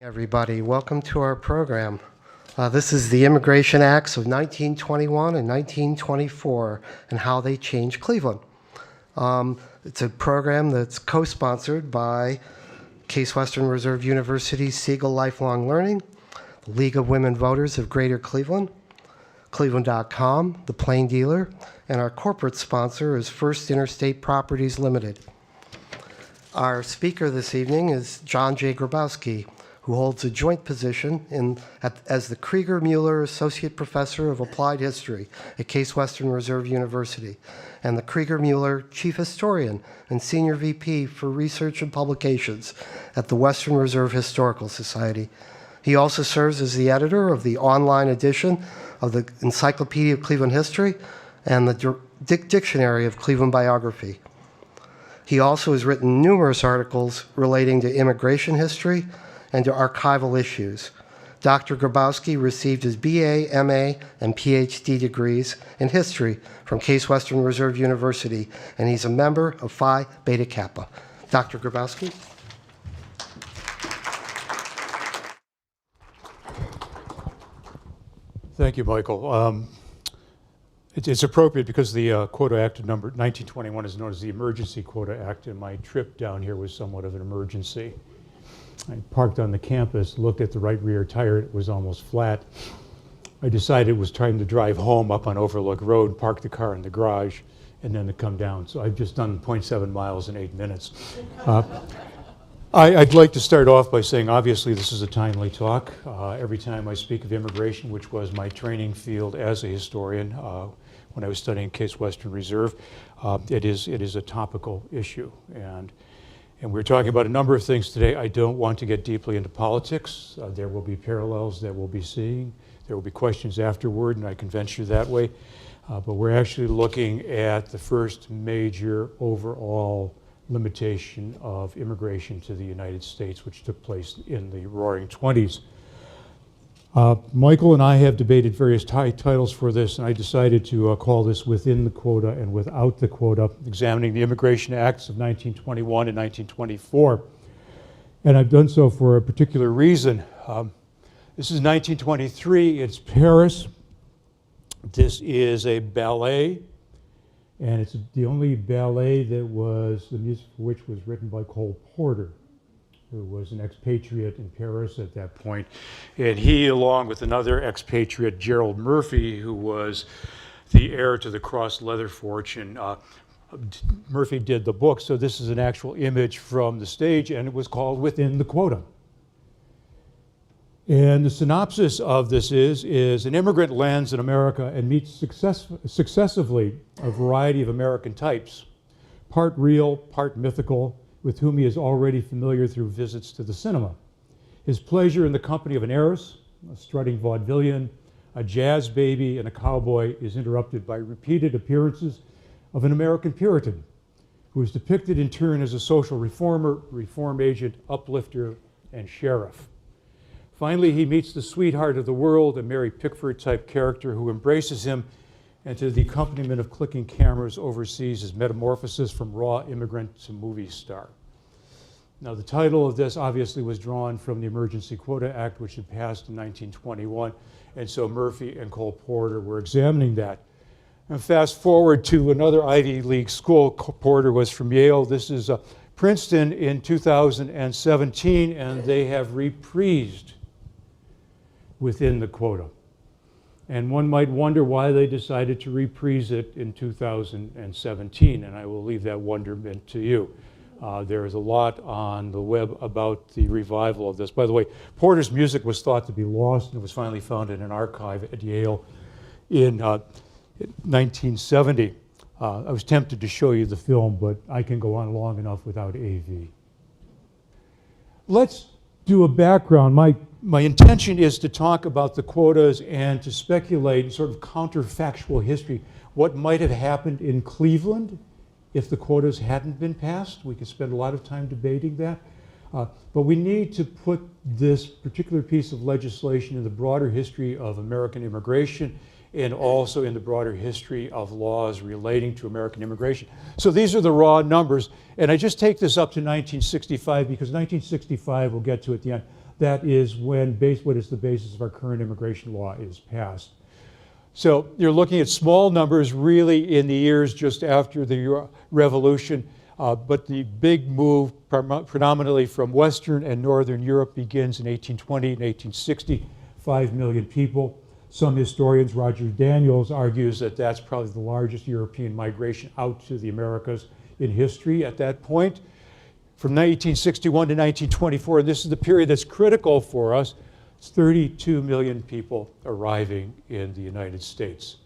Everybody, welcome to our program. This is the Immigration Acts of 1921 and 1924 and how they changed Cleveland. It's a program that's co-sponsored by Case Western Reserve University Siegel Lifelong Learning, the League of Women Voters of Greater Cleveland, Cleveland.com, The Plain Dealer, and our corporate sponsor is First Interstate Properties Limited. Our speaker this evening is John J. Grabowski, who holds a joint position as the Krieger-Mueller Associate Professor of Applied History at Case Western Reserve University, and the Krieger-Mueller Chief Historian and Senior VP for Research and Publications at the Western Reserve Historical Society. He also serves as the editor of the online edition of the Encyclopedia of Cleveland History and the Dictionary of Cleveland Biography. He also has written numerous articles relating to immigration history and to archival issues. Dr. Grabowski received his BA, MA, and PhD degrees in history from Case Western Reserve University, and he's a member of Phi Beta Kappa. Dr. Grabowski. Thank you, Michael. It's appropriate because the Quota Act of number 1921 is known as the Emergency Quota Act, and my trip down here was somewhat of an emergency. I parked on the campus, looked at the right rear tire, it was almost flat. I decided it was time to drive home up on Overlook Road, park the car in the garage, and then to come down. So I've just done 0.7 miles in 8 minutes. I'd like to start off by saying, obviously, this is a timely talk. Every time I speak of immigration, which was my training field as a historian when I was studying Case Western Reserve, it is a topical issue. And we're talking about a number of things today. I don't want to get deeply into politics. There will be parallels that we'll be seeing. There will be questions afterward, and I can venture that way. But we're actually looking at the first major overall limitation of immigration to the United States, which took place in the Roaring '20s. Michael and I have debated various titles for this, and I decided to call this Within the Quota and Without the Quota, examining the Immigration Acts of 1921 and 1924. And I've done so for a particular reason. This is 1923, it's Paris. This is a ballet, and it's the only ballet that was, the music for which was written by Cole Porter, who was an expatriate in Paris at that point. And he, along with another expatriate, Gerald Murphy, who was the heir to the cross leather fortune, Murphy did the book. So this is an actual image from the stage, and it was called Within the Quota. And the synopsis of this is an immigrant lands in America and meets successively a variety of American types, part real, part mythical, with whom he is already familiar through visits to the cinema. His pleasure in the company of an heiress, a strutting vaudevillian, a jazz baby, and a cowboy is interrupted by repeated appearances of an American Puritan, who is depicted in turn as a social reformer, reform agent, uplifter, and sheriff. Finally, he meets the sweetheart of the world, a Mary Pickford-type character who embraces him, and to the accompaniment of clicking cameras oversees his metamorphosis from raw immigrant to movie star. Now, the title of this obviously was drawn from the Emergency Quota Act, which had passed in 1921, and so Murphy and Cole Porter were examining that. And fast forward to another Ivy League school. Porter was from Yale. This is Princeton in 2017, and they have reprised Within the Quota. And one might wonder why they decided to reprise it in 2017, and I will leave that wonderment to you. There is a lot on the web about the revival of this. By the way, Porter's music was thought to be lost, and it was finally found in an archive at Yale in 1970. I was tempted to show you the film, but I can go on long enough without AV. Let's do a background. My intention is to talk about the quotas and to speculate sort of counterfactual history, what might have happened in Cleveland if the quotas hadn't been passed. We could spend a lot of time debating that. But we need to put this particular piece of legislation in the broader history of American immigration and also in the broader history of laws relating to American immigration. So these are the raw numbers, and I just take this up to 1965 because 1965, we'll get to at the end, that is when what is the basis of our current immigration law is passed. So you're looking at small numbers really in the years just after the revolution, but the big move predominantly from Western and Northern Europe begins in 1820 and 1860, 5 million people. Some historians, Roger Daniels, argues that that's probably the largest European migration out to the Americas in history at that point. From 1961 to 1924, and this is the period that's critical for us, it's 32 million people arriving in the United States.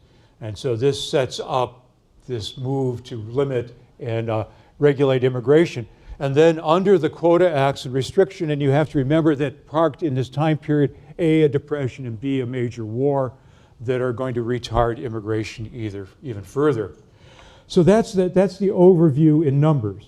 And so this sets up this move to limit and regulate immigration. And then under the Quota Acts and restriction, and you have to remember that parked in this time period, A, a depression, and B, a major war that are going to retard immigration even further. So that's the overview in numbers.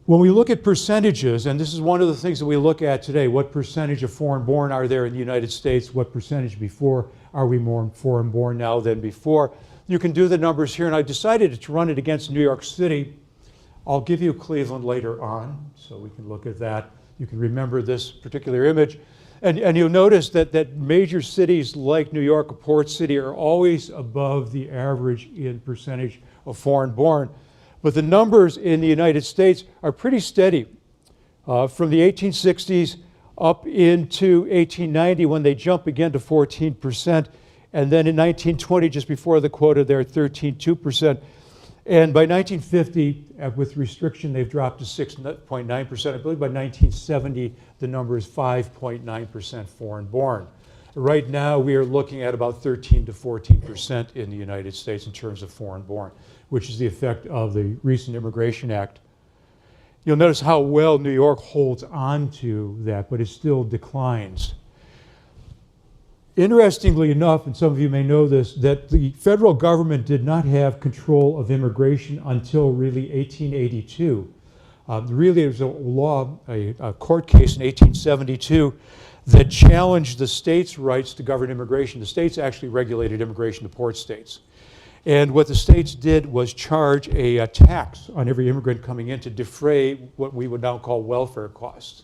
When we look at percentages, and this is one of the things that we look at today, what percentage of foreign-born are there in the United States? What percentage before? Are we more foreign-born now than before? You can do the numbers here, and I decided to run it against New York City. I'll give you Cleveland later on, so we can look at that. You can remember this particular image. And you'll notice that major cities like New York, a port city, are always above the average in percentage of foreign-born. But the numbers in the United States are pretty steady. From the 1860s up into 1890 when they jump again to 14%. And then in 1920, just before the quota, they're at 13.2%. And by 1950, with restriction, they've dropped to 6.9%. I believe by 1970, the number is 5.9% foreign-born. Right now, we are looking at about 13 to 14% in the United States in terms of foreign-born, which is the effect of the recent Immigration Act. You'll notice how well New York holds on to that, but it still declines. Interestingly enough, and some of you may know this, that the federal government did not have control of immigration until really 1882. Really, there was a law, a court case in 1872 that challenged the states' rights to govern immigration. The states actually regulated immigration to port states. And what the states did was charge a tax on every immigrant coming in to defray what we would now call welfare costs.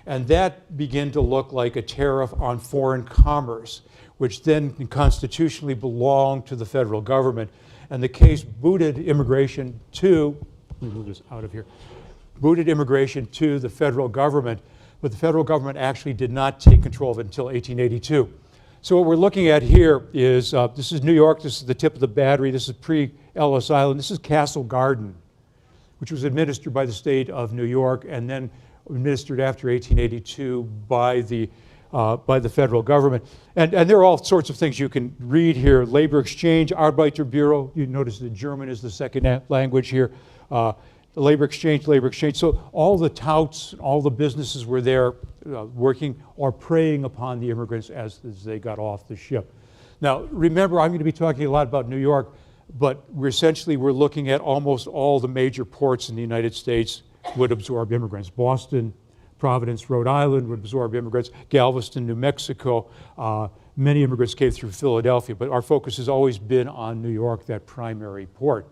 And that began to look like a tariff on foreign commerce, which then constitutionally belonged to the federal government. And the case booted immigration to, let me move this out of here, booted immigration to the federal government, but the federal government actually did not take control of it until 1882. So what we're looking at here is, this is New York, this is the tip of the Battery, this is pre-Ellis Island, this is Castle Garden, which was administered by the state of New York and then administered after 1882 by the federal government. And there are all sorts of things you can read here. Labor exchange, Arbeiterbüro, you notice that German is the second language here. Labor exchange. So all the touts, all the businesses were there working or preying upon the immigrants as they got off the ship. Now, remember, I'm going to be talking a lot about New York, but we're looking at almost all the major ports in the United States would absorb immigrants. Boston, Providence, Rhode Island would absorb immigrants. Galveston, New Mexico, many immigrants came through Philadelphia, but our focus has always been on New York, that primary port.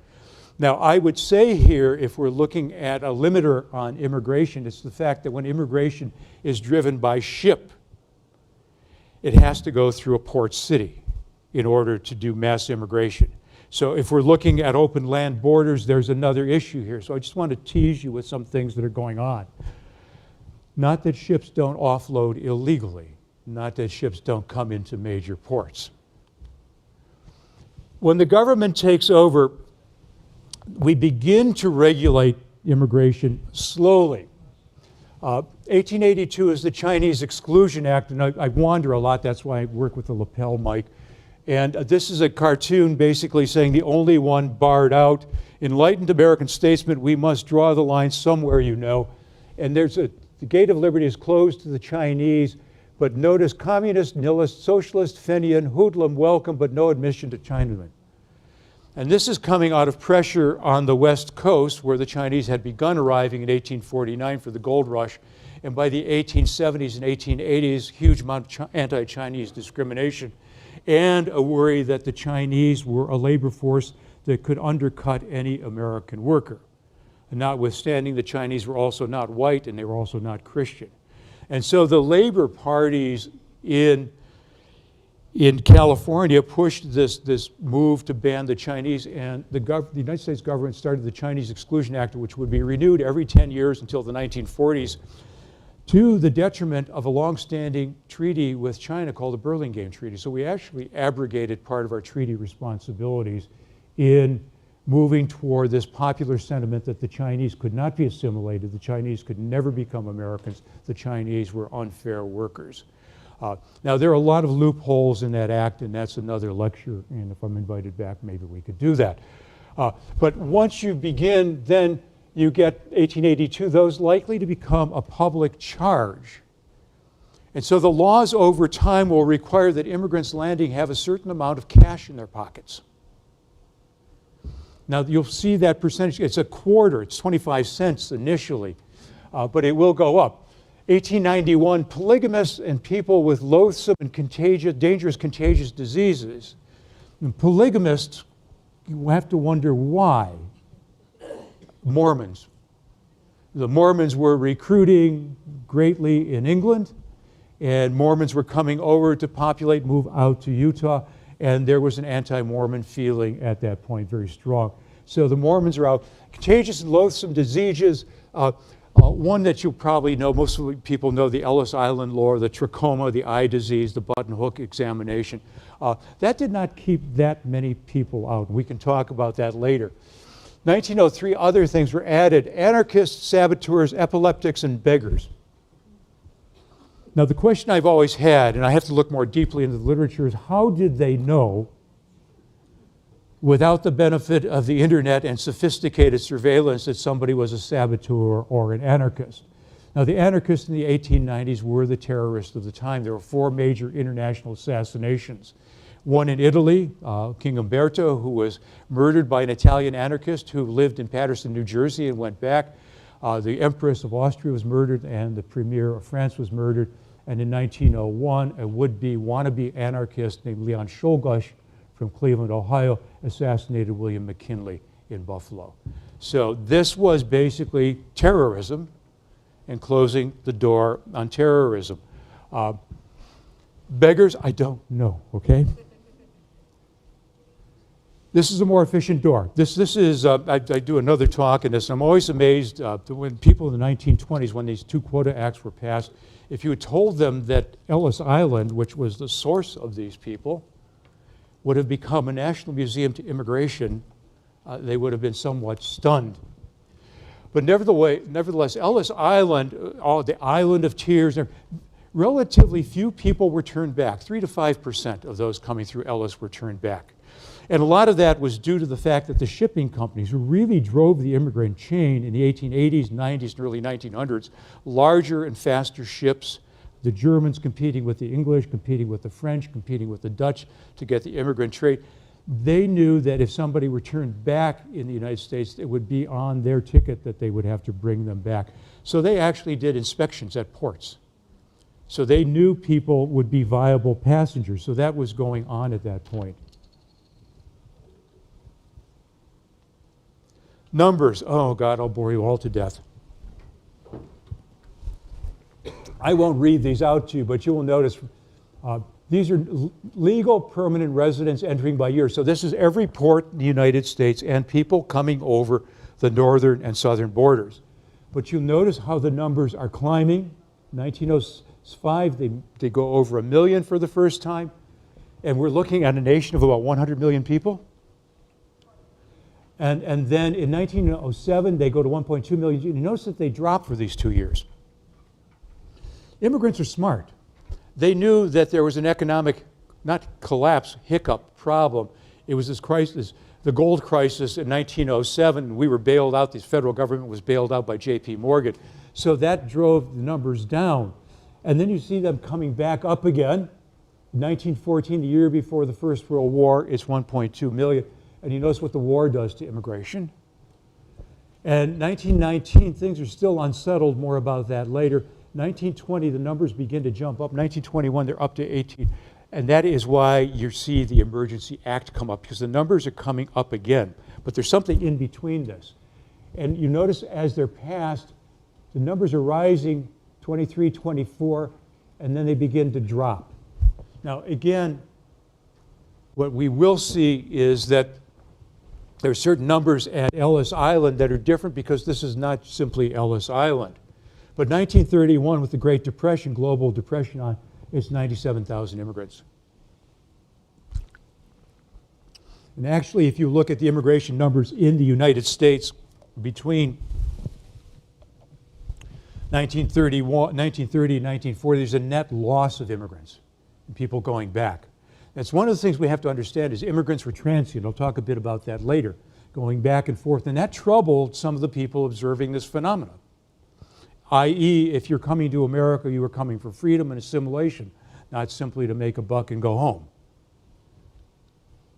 Now, I would say here, if we're looking at a limiter on immigration, it's the fact that when immigration is driven by ship, it has to go through a port city in order to do mass immigration. So if we're looking at open land borders, there's another issue here. So I just want to tease you with some things that are going on. Not that ships don't offload illegally, not that ships don't come into major ports. When the government takes over, we begin to regulate immigration slowly. 1882 is the Chinese Exclusion Act, and I wander a lot, that's why I work with the lapel mic. And this is a cartoon basically saying the only one barred out. Enlightened American statesman, we must draw the line somewhere, you know. And the gate of liberty is closed to the Chinese, but notice communist, nihilist, socialist, Fenian, hoodlum, welcome, but no admission to Chinamen. And this is coming out of pressure on the West Coast, where the Chinese had begun arriving in 1849 for the gold rush. And by the 1870s and 1880s, huge amount of anti-Chinese discrimination and a worry that the Chinese were a labor force that could undercut any American worker. And notwithstanding, the Chinese were also not white and they were also not Christian. And so the labor parties in California pushed this move to ban the Chinese, and the United States government started the Chinese Exclusion Act, which would be renewed every 10 years until the 1940s, to the detriment of a long-standing treaty with China called the Burlingame Treaty. So we actually abrogated part of our treaty responsibilities in moving toward this popular sentiment that the Chinese could not be assimilated, the Chinese could never become Americans, the Chinese were unfair workers. Now, there are a lot of loopholes in that act, and that's another lecture, and if I'm invited back, maybe we could do that. But once you begin, then you get 1882, those likely to become a public charge. And so the laws over time will require that immigrants landing have a certain amount of cash in their pockets. Now, you'll see that percentage, it's a quarter, it's 25 cents initially, but it will go up. 1891, polygamists and people with loathsome and dangerous contagious diseases. And polygamists, you have to wonder why. Mormons. The Mormons were recruiting greatly in England, and Mormons were coming over to populate, move out to Utah, and there was an anti-Mormon feeling at that point, very strong. So the Mormons are out. Contagious and loathsome diseases, one that you probably know, most people know the Ellis Island lore, the trachoma, the eye disease, the button hook examination. That did not keep that many people out. We can talk about that later. 1903, other things were added: anarchists, saboteurs, epileptics, and beggars. Now, the question I've always had, and I have to look more deeply into the literature, is how did they know, without the benefit of the internet and sophisticated surveillance, that somebody was a saboteur or an anarchist? Now, the anarchists in the 1890s were the terrorists of the time. There were 4 major international assassinations. One in Italy, King Umberto, who was murdered by an Italian anarchist who lived in Paterson, New Jersey, and went back. The Empress of Austria was murdered, and the Premier of France was murdered. And in 1901, a would-be wannabe anarchist named Leon Czolgosz from Cleveland, Ohio, assassinated William McKinley in Buffalo. So this was basically terrorism and closing the door on terrorism. Beggars, I don't know, okay? This is a more efficient door. This is, I do another talk in this, and I'm always amazed when people in the 1920s, when these 2 Quota Acts were passed, if you had told them that Ellis Island, which was the source of these people, would have become a national museum to immigration, they would have been somewhat stunned. But nevertheless, Ellis Island, the Island of Tears, relatively few people were turned back. 3 to 5% of those coming through Ellis were turned back. And a lot of that was due to the fact that the shipping companies, who really drove the immigrant chain in the 1880s, 90s, and early 1900s, larger and faster ships, the Germans competing with the English, competing with the French, competing with the Dutch to get the immigrant trade. They knew that if somebody returned back in the United States, it would be on their ticket that they would have to bring them back. So they actually did inspections at ports. So they knew people would be viable passengers. So that was going on at that point. Numbers, oh God, I'll bore you all to death. I won't read these out to you, but you will notice these are legal permanent residents entering by year. So this is every port in the United States and people coming over the northern and southern borders. But you'll notice how the numbers are climbing. 1905, they go over 1 million for the first time. And we're looking at a nation of about 100 million people. And then in 1907, they go to 1.2 million. You notice that they drop for these 2 years. Immigrants are smart. They knew that there was an economic, not collapse, hiccup problem. It was this crisis, the gold crisis in 1907. We were bailed out. The federal government was bailed out by J.P. Morgan. So that drove the numbers down. And then you see them coming back up again. 1914, the year before the First World War, it's 1.2 million. And you notice what the war does to immigration. And 1919, things are still unsettled, more about that later. 1920, the numbers begin to jump up. 1921, they're up to 18. And that is why you see the Emergency Act come up, because the numbers are coming up again. But there's something in between this. And you notice as they're passed, the numbers are rising 23, 24, and then they begin to drop. Now, again, what we will see is that there are certain numbers at Ellis Island that are different because this is not simply Ellis Island. But 1931, with the Great Depression, global depression on, it's 97,000 immigrants. And actually, if you look at the immigration numbers in the United States between 1930 and 1940, there's a net loss of immigrants and people going back. That's one of the things we have to understand is immigrants were transient. I'll talk a bit about that later, going back and forth. And that troubled some of the people observing this phenomenon. I.e., if you're coming to America, you were coming for freedom and assimilation, not simply to make a buck and go home.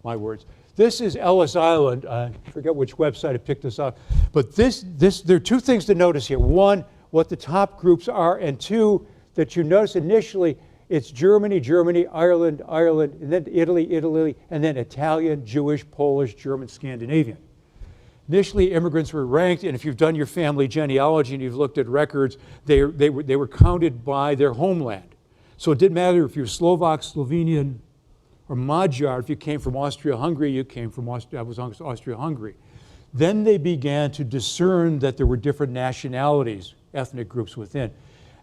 My words. This is Ellis Island. I forget which website I picked this up. But there are two things to notice here. One, what the top groups are, and two, that you notice initially, it's Germany, Germany, Ireland, Ireland, and then Italy, Italy, and then Italian, Jewish, Polish, German, Scandinavian. Initially, immigrants were ranked, and if you've done your family genealogy and you've looked at records, they were counted by their homeland. So it didn't matter if you were Slovak, Slovenian, or Magyar. If you came from Austria-Hungary, you came from Austria-Hungary. Then they began to discern that there were different nationalities, ethnic groups within.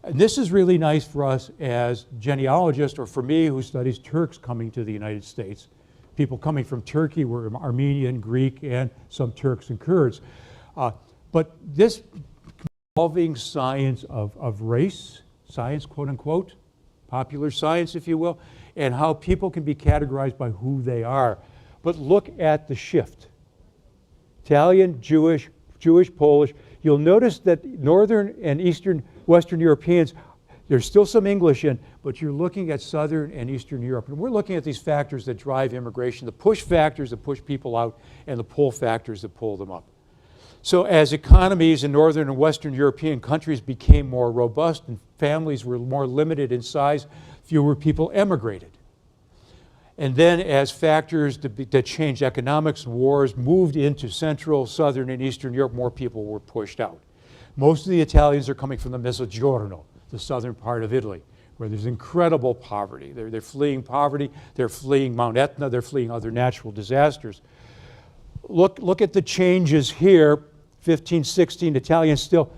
And this is really nice for us as genealogists, or for me who studies Turks coming to the United States. People coming from Turkey were Armenian, Greek, and some Turks and Kurds. But this evolving science of race, science, quote unquote, popular science, if you will, and how people can be categorized by who they are. But look at the shift. Italian, Jewish, Polish. You'll notice that Northern and Eastern, Western Europeans, there's still some English in, but you're looking at Southern and Eastern Europe. And we're looking at these factors that drive immigration, the push factors that push people out, and the pull factors that pull them up. So as economies in Northern and Western European countries became more robust and families were more limited in size, fewer people emigrated. And then as factors that changed economics, wars moved into Central, Southern, and Eastern Europe, more people were pushed out. Most of the Italians are coming from the Mezzogiorno, the southern part of Italy, where there's incredible poverty. They're fleeing poverty, they're fleeing Mount Etna, they're fleeing other natural disasters. Look at the changes here, 15, 16, Italian still,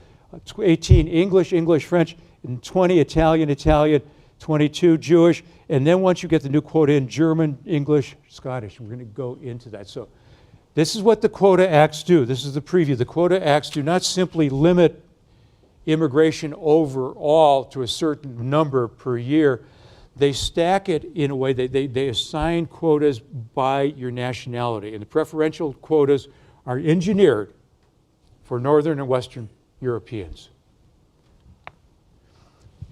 18, English, French, and 20, Italian, 22, Jewish, and then once you get the new quota in German, English, Scottish, we're going to go into that. So this is what the Quota Acts do. This is the preview. The Quota Acts do not simply limit immigration overall to a certain number per year. They stack it in a way, they assign quotas by your nationality. And the preferential quotas are engineered for Northern and Western Europeans.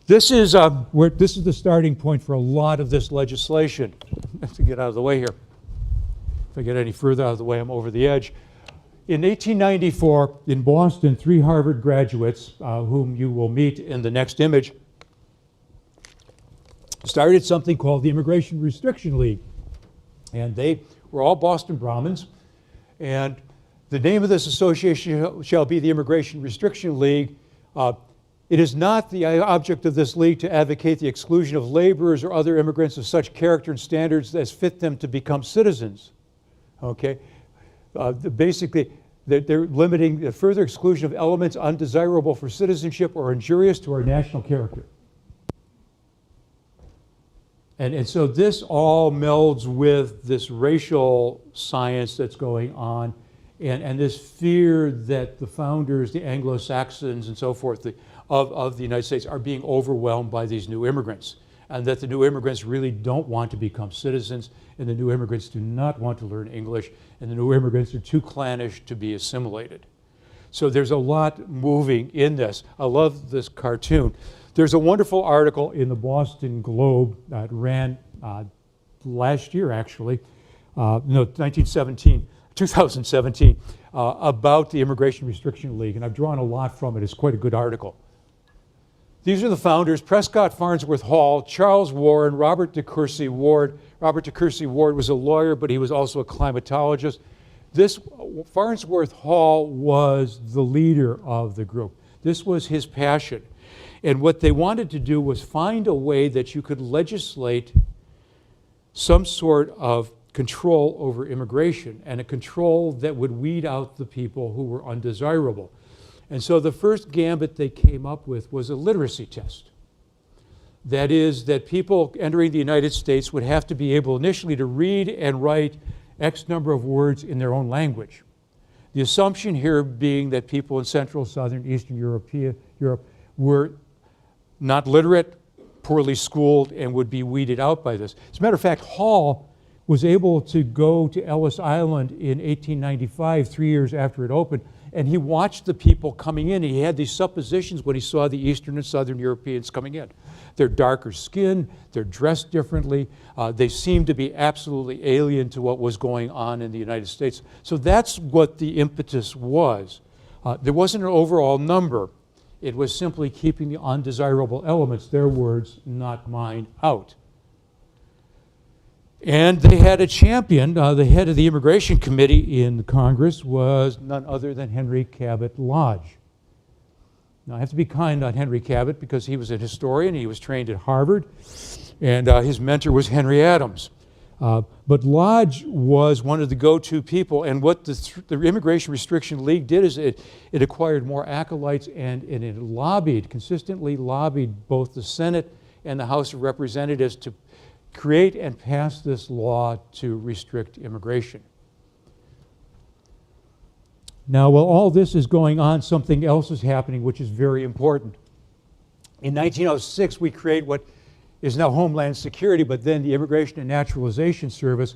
This is the starting point for a lot of this legislation. To get out of the way here. If I get any further out of the way, I'm over the edge. In 1894, in Boston, 3 Harvard graduates, whom you will meet in the next image, started something called the Immigration Restriction League. And they were all Boston Brahmins. And the name of this association shall be the Immigration Restriction League. It is not the object of this league to advocate the exclusion of laborers or other immigrants of such character and standards as fit them to become citizens. Okay? Basically, they're limiting the further exclusion of elements undesirable for citizenship or injurious to our national character. And so this all melds with this racial science that's going on and this fear that the founders, the Anglo-Saxons and so forth of the United States are being overwhelmed by these new immigrants, and that the new immigrants really don't want to become citizens, and the new immigrants do not want to learn English, and the new immigrants are too clannish to be assimilated. So there's a lot moving in this. I love this cartoon. There's a wonderful article in the Boston Globe that ran last year, actually, 2017, about the Immigration Restriction League, and I've drawn a lot from it. It's quite a good article. These are the founders: Prescott Farnsworth Hall, Charles Warren, Robert de Courcy Ward. Robert de Courcy Ward was a lawyer, but he was also a climatologist. This Farnsworth Hall was the leader of the group. This was his passion. And what they wanted to do was find a way that you could legislate some sort of control over immigration, and a control that would weed out the people who were undesirable. And so the first gambit they came up with was a literacy test. That is, that people entering the United States would have to be able initially to read and write X number of words in their own language. The assumption here being that people in Central, Southern, Eastern Europe were not literate, poorly schooled, and would be weeded out by this. As a matter of fact, Hall was able to go to Ellis Island in 1895, 3 years after it opened, and he watched the people coming in. He had these suppositions when he saw the Eastern and Southern Europeans coming in. They're darker skinned, they're dressed differently, they seemed to be absolutely alien to what was going on in the United States. So that's what the impetus was. There wasn't an overall number. It was simply keeping the undesirable elements, their words, not mine, out. And they had a champion. The head of the Immigration Committee in Congress was none other than Henry Cabot Lodge. Now, I have to be kind on Henry Cabot because he was a historian. He was trained at Harvard, and his mentor was Henry Adams. But Lodge was one of the go-to people, and what the Immigration Restriction League did is it acquired more acolytes, and it consistently lobbied both the Senate and the House of Representatives to create and pass this law to restrict immigration. Now, while all this is going on, something else is happening which is very important. In 1906, we create what is now Homeland Security, but then the Immigration and Naturalization Service,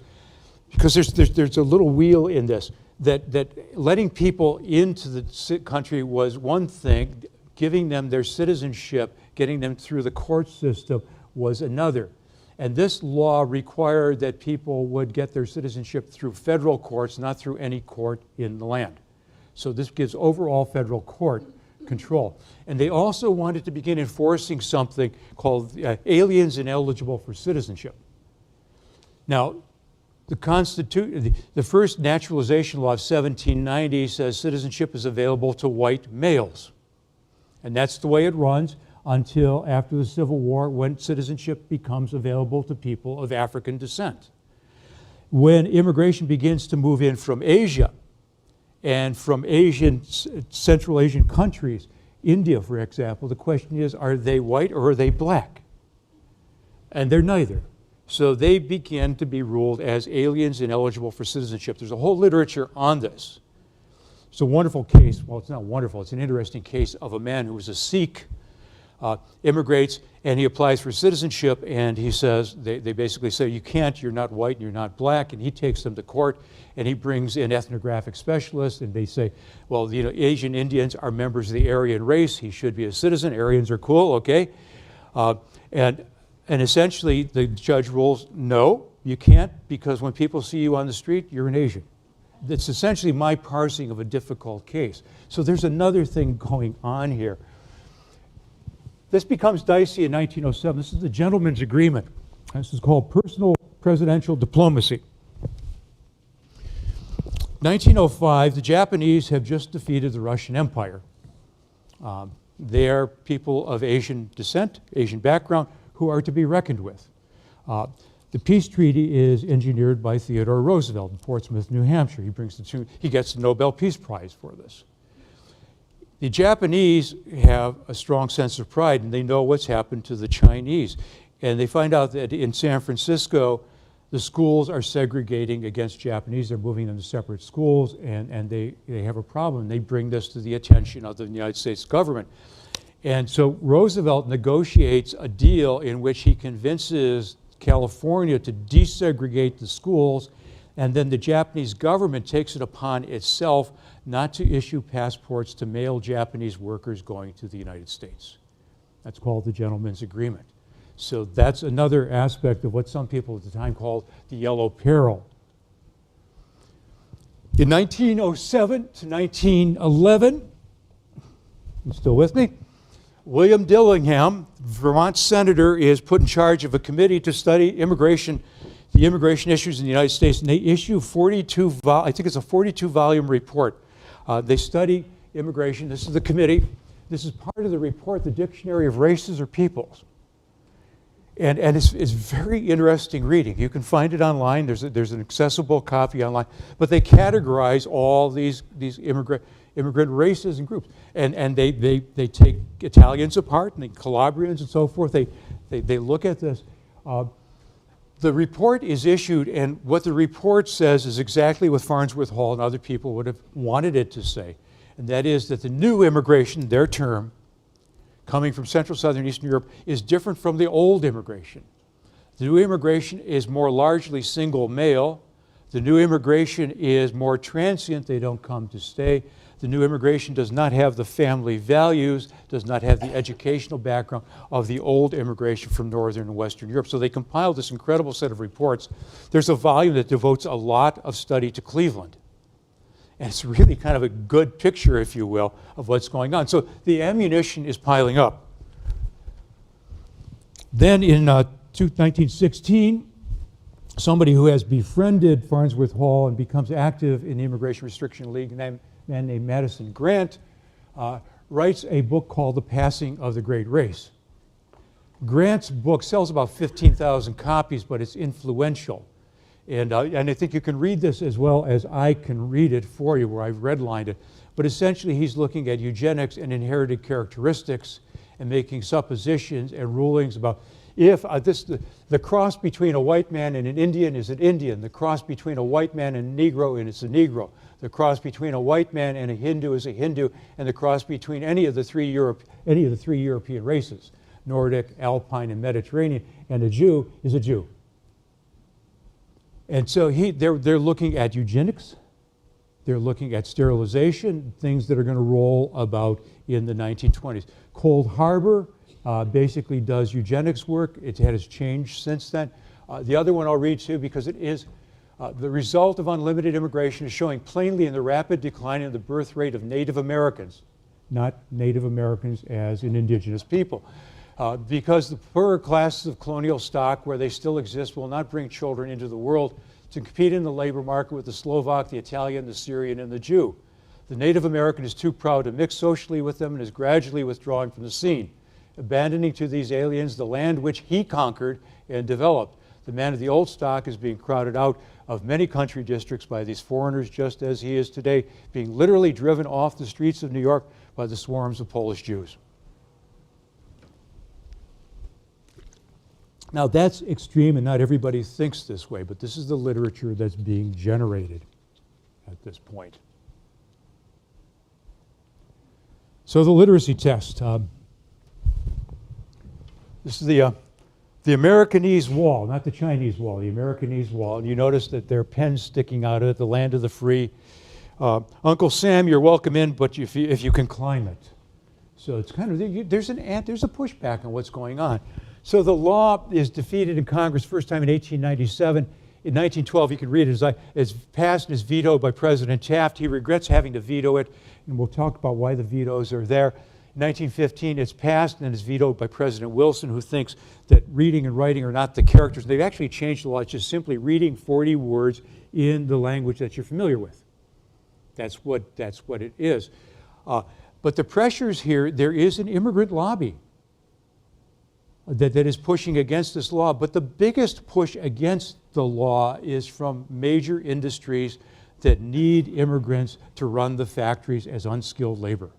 because there's a little wheel in this, that letting people into the country was one thing, giving them their citizenship, getting them through the court system was another. And this law required that people would get their citizenship through federal courts, not through any court in the land. So this gives overall federal court control. And they also wanted to begin enforcing something called aliens ineligible for citizenship. Now, the first naturalization law of 1790 says citizenship is available to white males. And that's the way it runs until after the Civil War, when citizenship becomes available to people of African descent. When immigration begins to move in from Asia and from Central Asian countries, India, for example, the question is, are they white or are they black? And they're neither. So they begin to be ruled as aliens ineligible for citizenship. There's a whole literature on this. It's a wonderful case. Well, it's not wonderful. It's an interesting case of a man who was a Sikh, immigrates, and he applies for citizenship, and he says, they basically say, you can't, you're not white and you're not black, and he takes them to court, and he brings in ethnographic specialists, and they say, well, you know, Asian Indians are members of the Aryan race, he should be a citizen, Aryans are cool, okay? And essentially, the judge rules, no, you can't, because when people see you on the street, you're an Asian. That's essentially my parsing of a difficult case. So there's another thing going on here. This becomes dicey in 1907. This is the Gentleman's Agreement. This is called Personal Presidential Diplomacy. 1905, the Japanese have just defeated the Russian Empire. They're people of Asian descent, Asian background, who are to be reckoned with. The peace treaty is engineered by Theodore Roosevelt in Portsmouth, New Hampshire. He gets the Nobel Peace Prize for this. The Japanese have a strong sense of pride, and they know what's happened to the Chinese. And they find out that in San Francisco, the schools are segregating against Japanese. They're moving them to separate schools, and they have a problem. They bring this to the attention of the United States government. And so Roosevelt negotiates a deal in which he convinces California to desegregate the schools, and then the Japanese government takes it upon itself not to issue passports to male Japanese workers going to the United States. That's called the Gentleman's Agreement. So that's another aspect of what some people at the time called the Yellow Peril. In 1907 to 1911, you still with me? William Dillingham, Vermont senator, is put in charge of a committee to study the immigration issues in the United States, and they issue I think it's a 42-volume report. They study immigration. This is the committee. this is part of the report, the Dictionary of Races or Peoples. And it's very interesting reading. You can find it online. There's an accessible copy online. But they categorize all these immigrant races and groups. And they take Italians apart and the Calabrians and so forth. They look at this. The report is issued, and what the report says is exactly what Farnsworth Hall and other people would have wanted it to say. And that is that the new immigration, their term, coming from Central, Southern, Eastern Europe, is different from the old immigration. The new immigration is more largely single male. The new immigration is more transient. They don't come to stay. The new immigration does not have the family values, does not have the educational background of the old immigration from Northern and Western Europe. So they compiled this incredible set of reports. There's a volume that devotes a lot of study to Cleveland. And it's really kind of a good picture, if you will, of what's going on. So the ammunition is piling up. Then in 1916, somebody who has befriended Farnsworth Hall and becomes active in the Immigration Restriction League, a man named Madison Grant, writes a book called The Passing of the Great Race. Grant's book sells about 15,000 copies, but it's influential. And I think you can read this as well as I can read it for you, where I've redlined it. But essentially, he's looking at eugenics and inherited characteristics and making suppositions and rulings about if the cross between a white man and an Indian is an Indian, the cross between a white man and a Negro and it's a Negro, the cross between a white man and a Hindu is a Hindu, and the cross between any of the three European races, Nordic, Alpine, and Mediterranean, and a Jew is a Jew. And so they're looking at eugenics, they're looking at sterilization, things that are going to roll about in the 1920s. Cold Harbor basically does eugenics work. It has changed since then. The other one I'll read too, because it is the result of unlimited immigration is showing plainly in the rapid decline in the birth rate of Native Americans, not Native Americans as in indigenous people. Because the poorer classes of colonial stock, where they still exist, will not bring children into the world to compete in the labor market with the Slovak, the Italian, the Syrian, and the Jew. The Native American is too proud to mix socially with them and is gradually withdrawing from the scene, abandoning to these aliens the land which he conquered and developed. The man of the old stock is being crowded out of many country districts by these foreigners, just as he is today being literally driven off the streets of New York by the swarms of Polish Jews. Now that's extreme, and not everybody thinks this way, but this is the literature that's being generated at this point. So the literacy test. This is the Americanese wall, not the Chinese wall, the Americanese wall. And you notice that there are pens sticking out of it, the land of the free. Uncle Sam, you're welcome in, but if you can climb it. So it's kind of, there's a pushback on what's going on. So the law is defeated in Congress first time in 1897. In 1912, you can read it, it's passed and is vetoed by President Taft. He regrets having to veto it, and we'll talk about why the vetoes are there. In 1915, it's passed and is vetoed by President Wilson, who thinks that reading and writing are not the characters. They've actually changed the law. It's just simply reading 40 words in the language that you're familiar with. That's what it is. But the pressures here, there is an immigrant lobby that is pushing against this law. But the biggest push against the law is from major industries that need immigrants to run the factories as unskilled labor.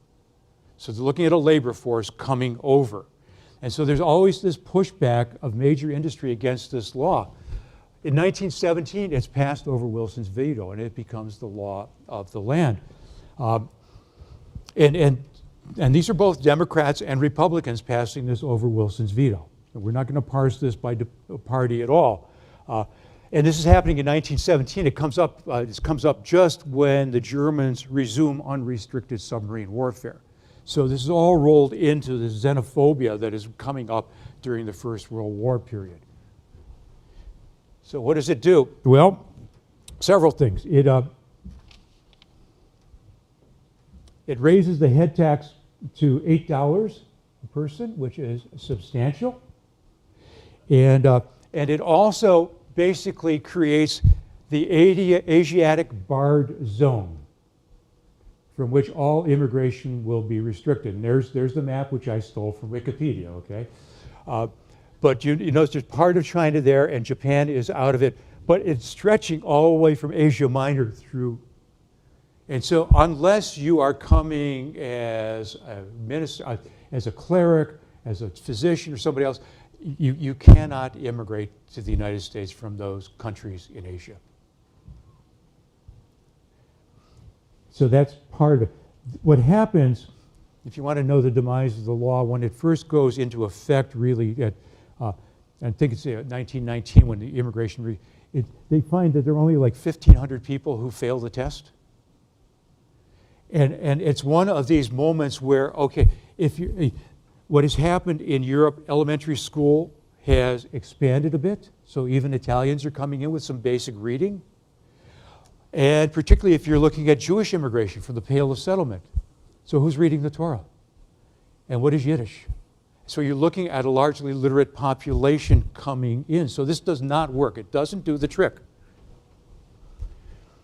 So they're looking at a labor force coming over. And so there's always this pushback of major industry against this law. In 1917, it's passed over Wilson's veto, and it becomes the law of the land. And these are both Democrats and Republicans passing this over Wilson's veto. And we're not going to parse this by party at all. And this is happening in 1917. It comes up just when the Germans resume unrestricted submarine warfare. So this is all rolled into the xenophobia that is coming up during the First World War period. So what does it do? Well, several things. It raises the head tax to $8 a person, which is substantial. And it also basically creates the Asiatic barred zone from which all immigration will be restricted. And there's the map which I stole from Wikipedia, okay? But you notice there's part of China there and Japan is out of it, but it's stretching all the way from Asia Minor through. And so unless you are coming as a minister, as a cleric, as a physician or somebody else, you cannot immigrate to the United States from those countries in Asia. So that's part of it. What happens, if you want to know the demise of the law, when it first goes into effect really at, I think it's 1919 when the immigration, they find that there are only like 1,500 people who fail the test. And it's one of these moments where, okay, what has happened in Europe, elementary school has expanded a bit, so even Italians are coming in with some basic reading. And particularly if you're looking at Jewish immigration from the Pale of Settlement. So who's reading the Torah? And what is Yiddish? So you're looking at a largely literate population coming in. So this does not work. It doesn't do the trick.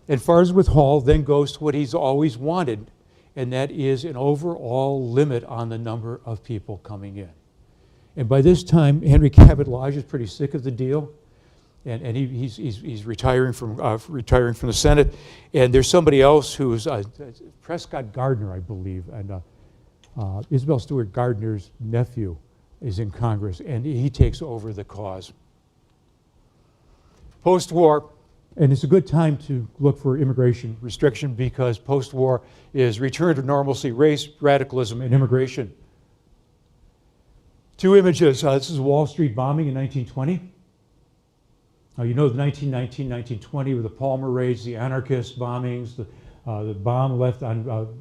And Farnsworth Hall then goes to what he's always wanted, and that is an overall limit on the number of people coming in. And by this time, Henry Cabot Lodge is pretty sick of the deal. And he's retiring from the Senate, and there's somebody else who's Prescott Gardner, I believe, and Isabel Stewart Gardner's nephew is in Congress, and he takes over the cause. Post-war, and it's a good time to look for immigration restriction because post-war is return to normalcy, race, radicalism, and immigration. Two images. This is Wall Street bombing in 1920. You know the 1919, 1920 with the Palmer raids, the anarchist bombings, the bomb left on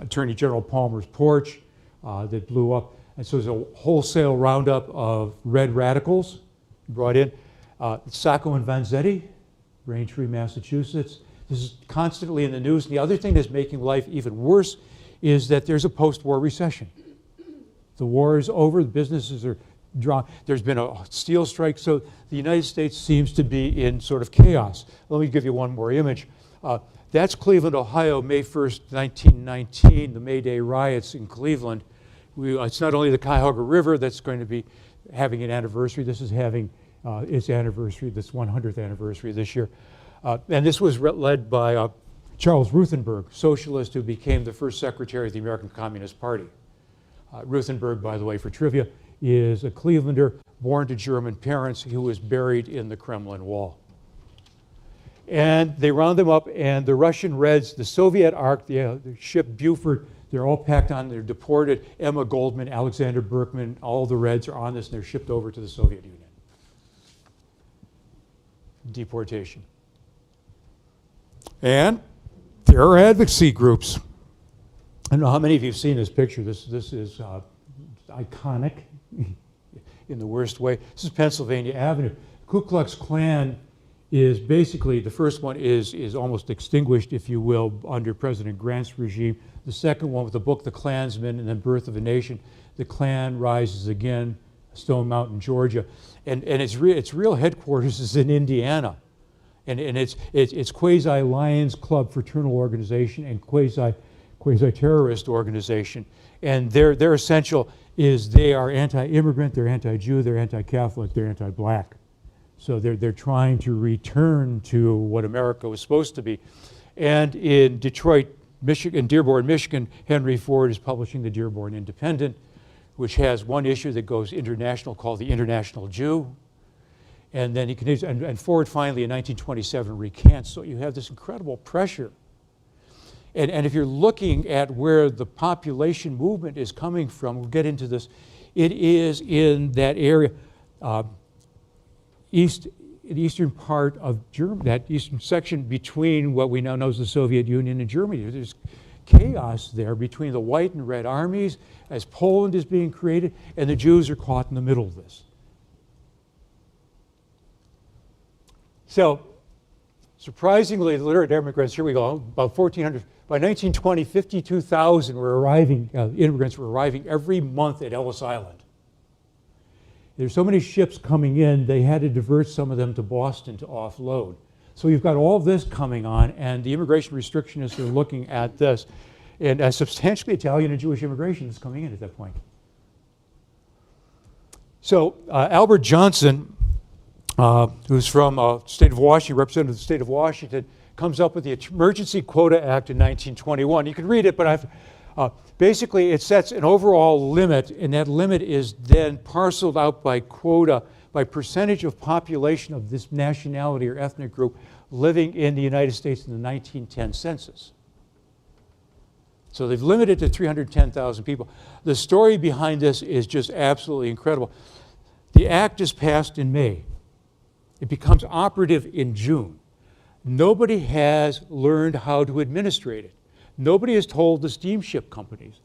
Attorney General Palmer's porch that blew up. And so there's a wholesale roundup of red radicals brought in. Sacco and Vanzetti, Braintree, Massachusetts. This is constantly in the news. And the other thing that's making life even worse is that there's a post-war recession. The war is over, the businesses are drawn. There's been a steel strike, so the United States seems to be in sort of chaos. Let me give you one more image. That's Cleveland, Ohio, May 1st, 1919, the May Day riots in Cleveland. It's not only the Cuyahoga River that's going to be having an anniversary, this is having its anniversary, this 100th anniversary this year. And this was led by Charles Ruthenberg, socialist who became the first secretary of the American Communist Party. Ruthenberg, by the way, for trivia, is a Clevelander born to German parents who was buried in the Kremlin wall. And they round them up, and the Russian Reds, the Soviet Ark, the ship Buford, they're all packed on, they're deported. Emma Goldman, Alexander Berkman, all the Reds are on this, and they're shipped over to the Soviet Union. Deportation. And there are advocacy groups. I don't know how many of you have seen this picture. This is iconic in the worst way. This is Pennsylvania Avenue. Ku Klux Klan is basically, the first one is almost extinguished, if you will, under President Grant's regime. The second one with the book, The Klansman, and then Birth of a Nation. The Klan rises again, Stone Mountain, Georgia. And its real headquarters is in Indiana. And it's quasi-Lions Club fraternal organization and quasi-terrorist organization. And their essential is they are anti-immigrant, they're anti-Jew, they're anti-Catholic, they're anti-black. So they're trying to return to what America was supposed to be. And in Detroit, Michigan, Dearborn, Michigan, Henry Ford is publishing the Dearborn Independent, which has one issue that goes international called the International Jew. And then he continues, and Ford finally in 1927 recants. So you have this incredible pressure. And if you're looking at where the population movement is coming from, we'll get into this, it is in that area, the eastern part of Germany, that eastern section between what we now know as the Soviet Union and Germany. There's chaos there between the white and red armies as Poland is being created, and the Jews are caught in the middle of this. So, surprisingly, the literate immigrants, here we go, about 1,400. By 1920, 52,000 were arriving, immigrants were arriving every month at Ellis Island. There's so many ships coming in, they had to divert some of them to Boston to offload. So you've got all this coming on, and the immigration restrictionists are looking at this. And substantially Italian and Jewish immigration is coming in at that point. So Albert Johnson, who's from state of Washington, representative of the state of Washington, comes up with the Emergency Quota Act in 1921. You can read it, but basically it sets an overall limit, and that limit is then parceled out by quota, by percentage of population of this nationality or ethnic group living in the United States in the 1910 census. So they've limited it to 310,000 people. The story behind this is just absolutely incredible. The act is passed in May. It becomes operative in June. Nobody has learned how to administrate it. Nobody has told the steamship companies.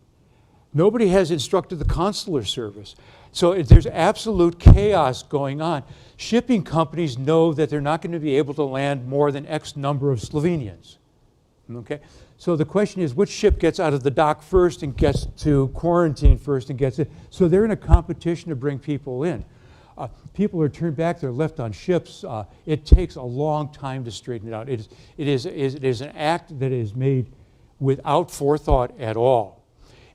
Nobody has instructed the consular service. So there's absolute chaos going on. Shipping companies know that they're not going to be able to land more than X number of Slovenians. Okay? So the question is, which ship gets out of the dock first and gets to quarantine first and gets it? So they're in a competition to bring people in. People are turned back, they're left on ships. It takes a long time to straighten it out. It is an act that is made without forethought at all.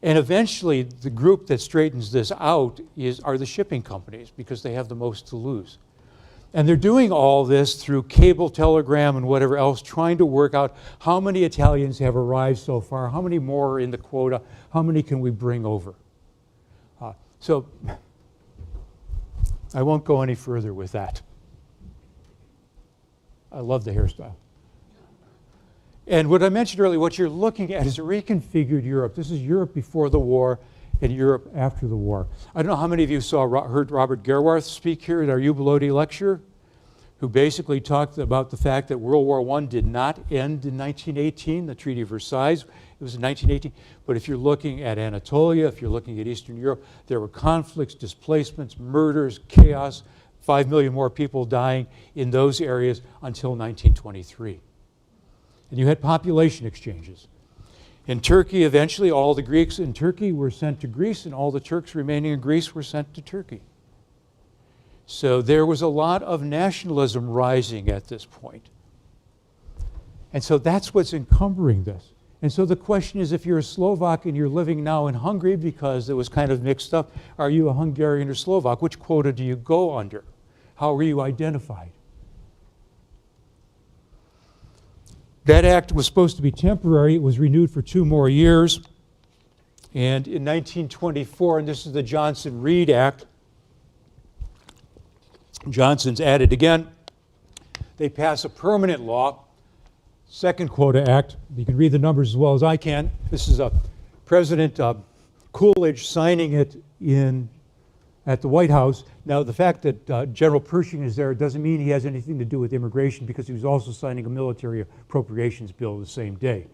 And eventually, the group that straightens this out are the shipping companies, because they have the most to lose. And they're doing all this through cable, telegram, and whatever else, trying to work out how many Italians have arrived so far, how many more are in the quota, how many can we bring over. So I won't go any further with that. I love the hairstyle. And what I mentioned earlier, what you're looking at is a reconfigured Europe. This is Europe before the war and Europe after the war. I don't know how many of you heard Robert Gerwarth speak here at our Jubiloti lecture, who basically talked about the fact that World War I did not end in 1918, the Treaty of Versailles. It was in 1918. But if you're looking at Anatolia, if you're looking at Eastern Europe, there were conflicts, displacements, murders, chaos, 5 million more people dying in those areas until 1923. And you had population exchanges. In Turkey, eventually, all the Greeks in Turkey were sent to Greece, and all the Turks remaining in Greece were sent to Turkey. So there was a lot of nationalism rising at this point. And so that's what's encumbering this. And so the question is, if you're a Slovak and you're living now in Hungary, because it was kind of mixed up, are you a Hungarian or Slovak? Which quota do you go under? How are you identified? That act was supposed to be temporary. It was renewed for 2 more years. And in 1924, and this is the Johnson-Reed Act, Johnson's added again. They pass a permanent law, Second Quota Act. You can read the numbers as well as I can. This is President Coolidge signing it at the White House. Now, the fact that General Pershing is there doesn't mean he has anything to do with immigration, because he was also signing a military appropriations bill the same day.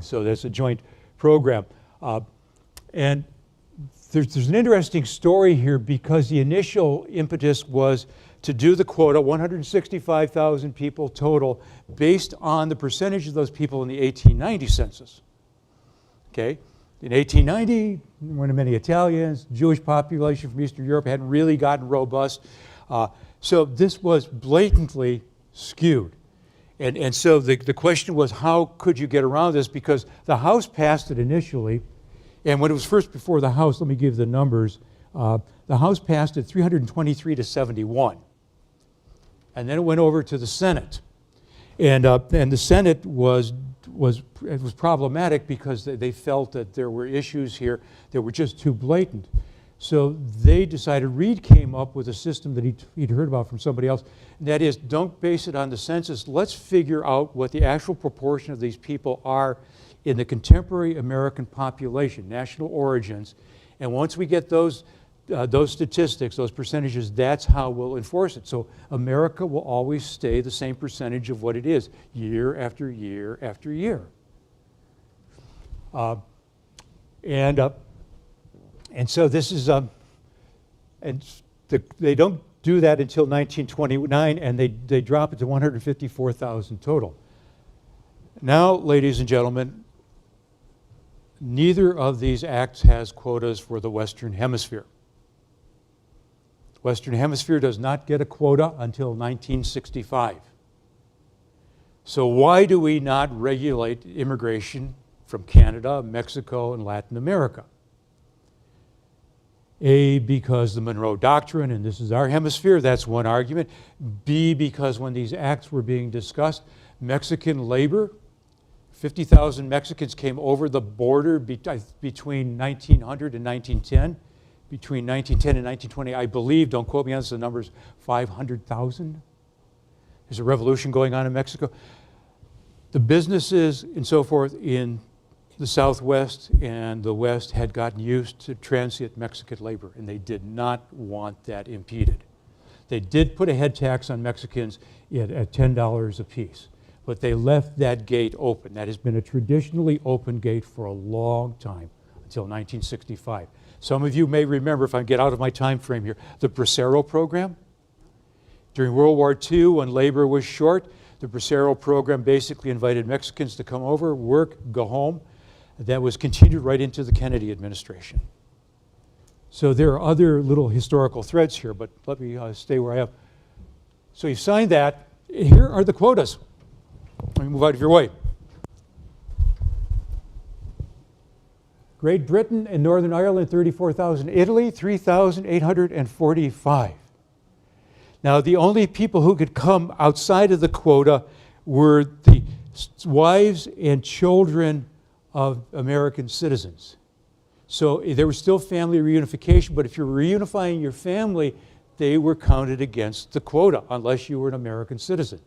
So that's a joint program. And there's an interesting story here, because the initial impetus was to do the quota, 165,000 people total, based on the percentage of those people in the 1890 census. Okay? In 1890, there weren't many Italians. Jewish population from Eastern Europe hadn't really gotten robust. So this was blatantly skewed. And so the question was, how could you get around this? Because the House passed it initially. And when it was first before the House, let me give the numbers. The House passed it 323 to 71. And then it went over to the Senate. And the Senate was problematic, because they felt that there were issues here that were just too blatant. So they decided, Reed came up with a system that he'd heard about from somebody else, and that is, don't base it on the census. Let's figure out what the actual proportion of these people are in the contemporary American population, national origins. And once we get those statistics, those percentages, that's how we'll enforce it. So America will always stay the same percentage of what it is, year after year after year. And so this is, they don't do that until 1929, and they drop it to 154,000 total. Now, ladies and gentlemen, neither of these acts has quotas for the Western Hemisphere. Western Hemisphere does not get a quota until 1965. So why do we not regulate immigration from Canada, Mexico, and Latin America. A, because the Monroe Doctrine, and this is our hemisphere, that's one argument. B, because when these acts were being discussed, Mexican labor, 50,000 Mexicans came over the border between 1900 and 1910. Between 1910 and 1920, I believe, don't quote me on this, the number's 500,000. There's a revolution going on in Mexico. The businesses and so forth in the Southwest and the West had gotten used to transient Mexican labor, and they did not want that impeded. They did put a head tax on Mexicans at $10 apiece, but they left that gate open. That has been a traditionally open gate for a long time, until 1965. Some of you may remember, if I get out of my time frame here, the Bracero program. During World War II, when labor was short, the Bracero program basically invited Mexicans to come over, work, go home. That was continued right into the Kennedy administration. So there are other little historical threads here, but let me stay where I am. So you've signed that. Here are the quotas. Let me move out of your way. Great Britain and Northern Ireland, 34,000. Italy, 3,845. Now, the only people who could come outside of the quota were the wives and children of American citizens. So there was still family reunification, but if you're reunifying your family, they were counted against the quota, unless you were an American citizen.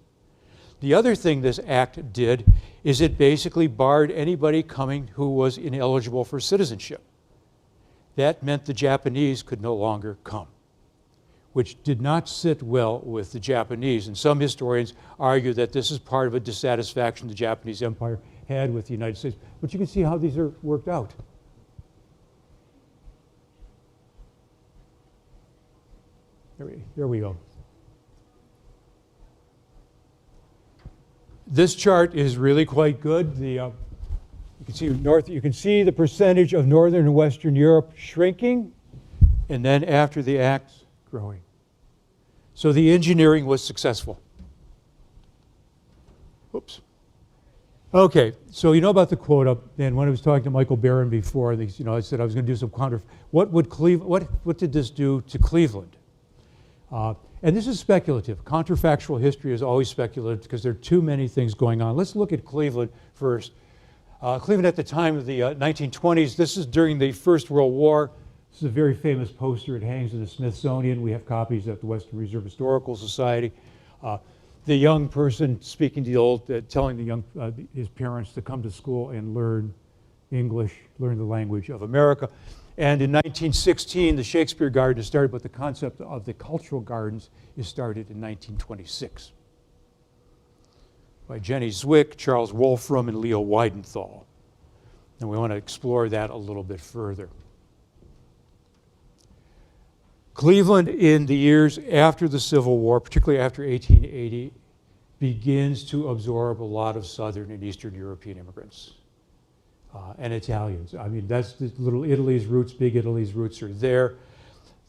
The other thing this act did is it basically barred anybody coming who was ineligible for citizenship. That meant the Japanese could no longer come, which did not sit well with the Japanese. And some historians argue that this is part of a dissatisfaction the Japanese Empire had with the United States. But you can see how these are worked out. There we go. This chart is really quite good. You can see the percentage of Northern and Western Europe shrinking, and then after the acts, growing. So the engineering was successful. Oops. Okay, so you know about the quota, and when I was talking to Michael Barron before, I said I was going to do some what did this do to Cleveland? And this is speculative. Contrafactual history is always speculative because there are too many things going on. Let's look at Cleveland first. Cleveland at the time of the 1920s, this is during the First World War. This is a very famous poster. It hangs in the Smithsonian. We have copies at the Western Reserve Historical Society. The young person speaking to the old, telling his parents to come to school and learn English, learn the language of America. And in 1916, the Shakespeare Garden is started, but the concept of the cultural gardens is started in 1926 by Jenny Zwick, Charles Wolfram, and Leo Weidenthal. And we want to explore that a little bit further. Cleveland, in the years after the Civil War, particularly after 1880, begins to absorb a lot of Southern and Eastern European immigrants and Italians. I mean, that's the little Italy's roots, big Italy's roots are there.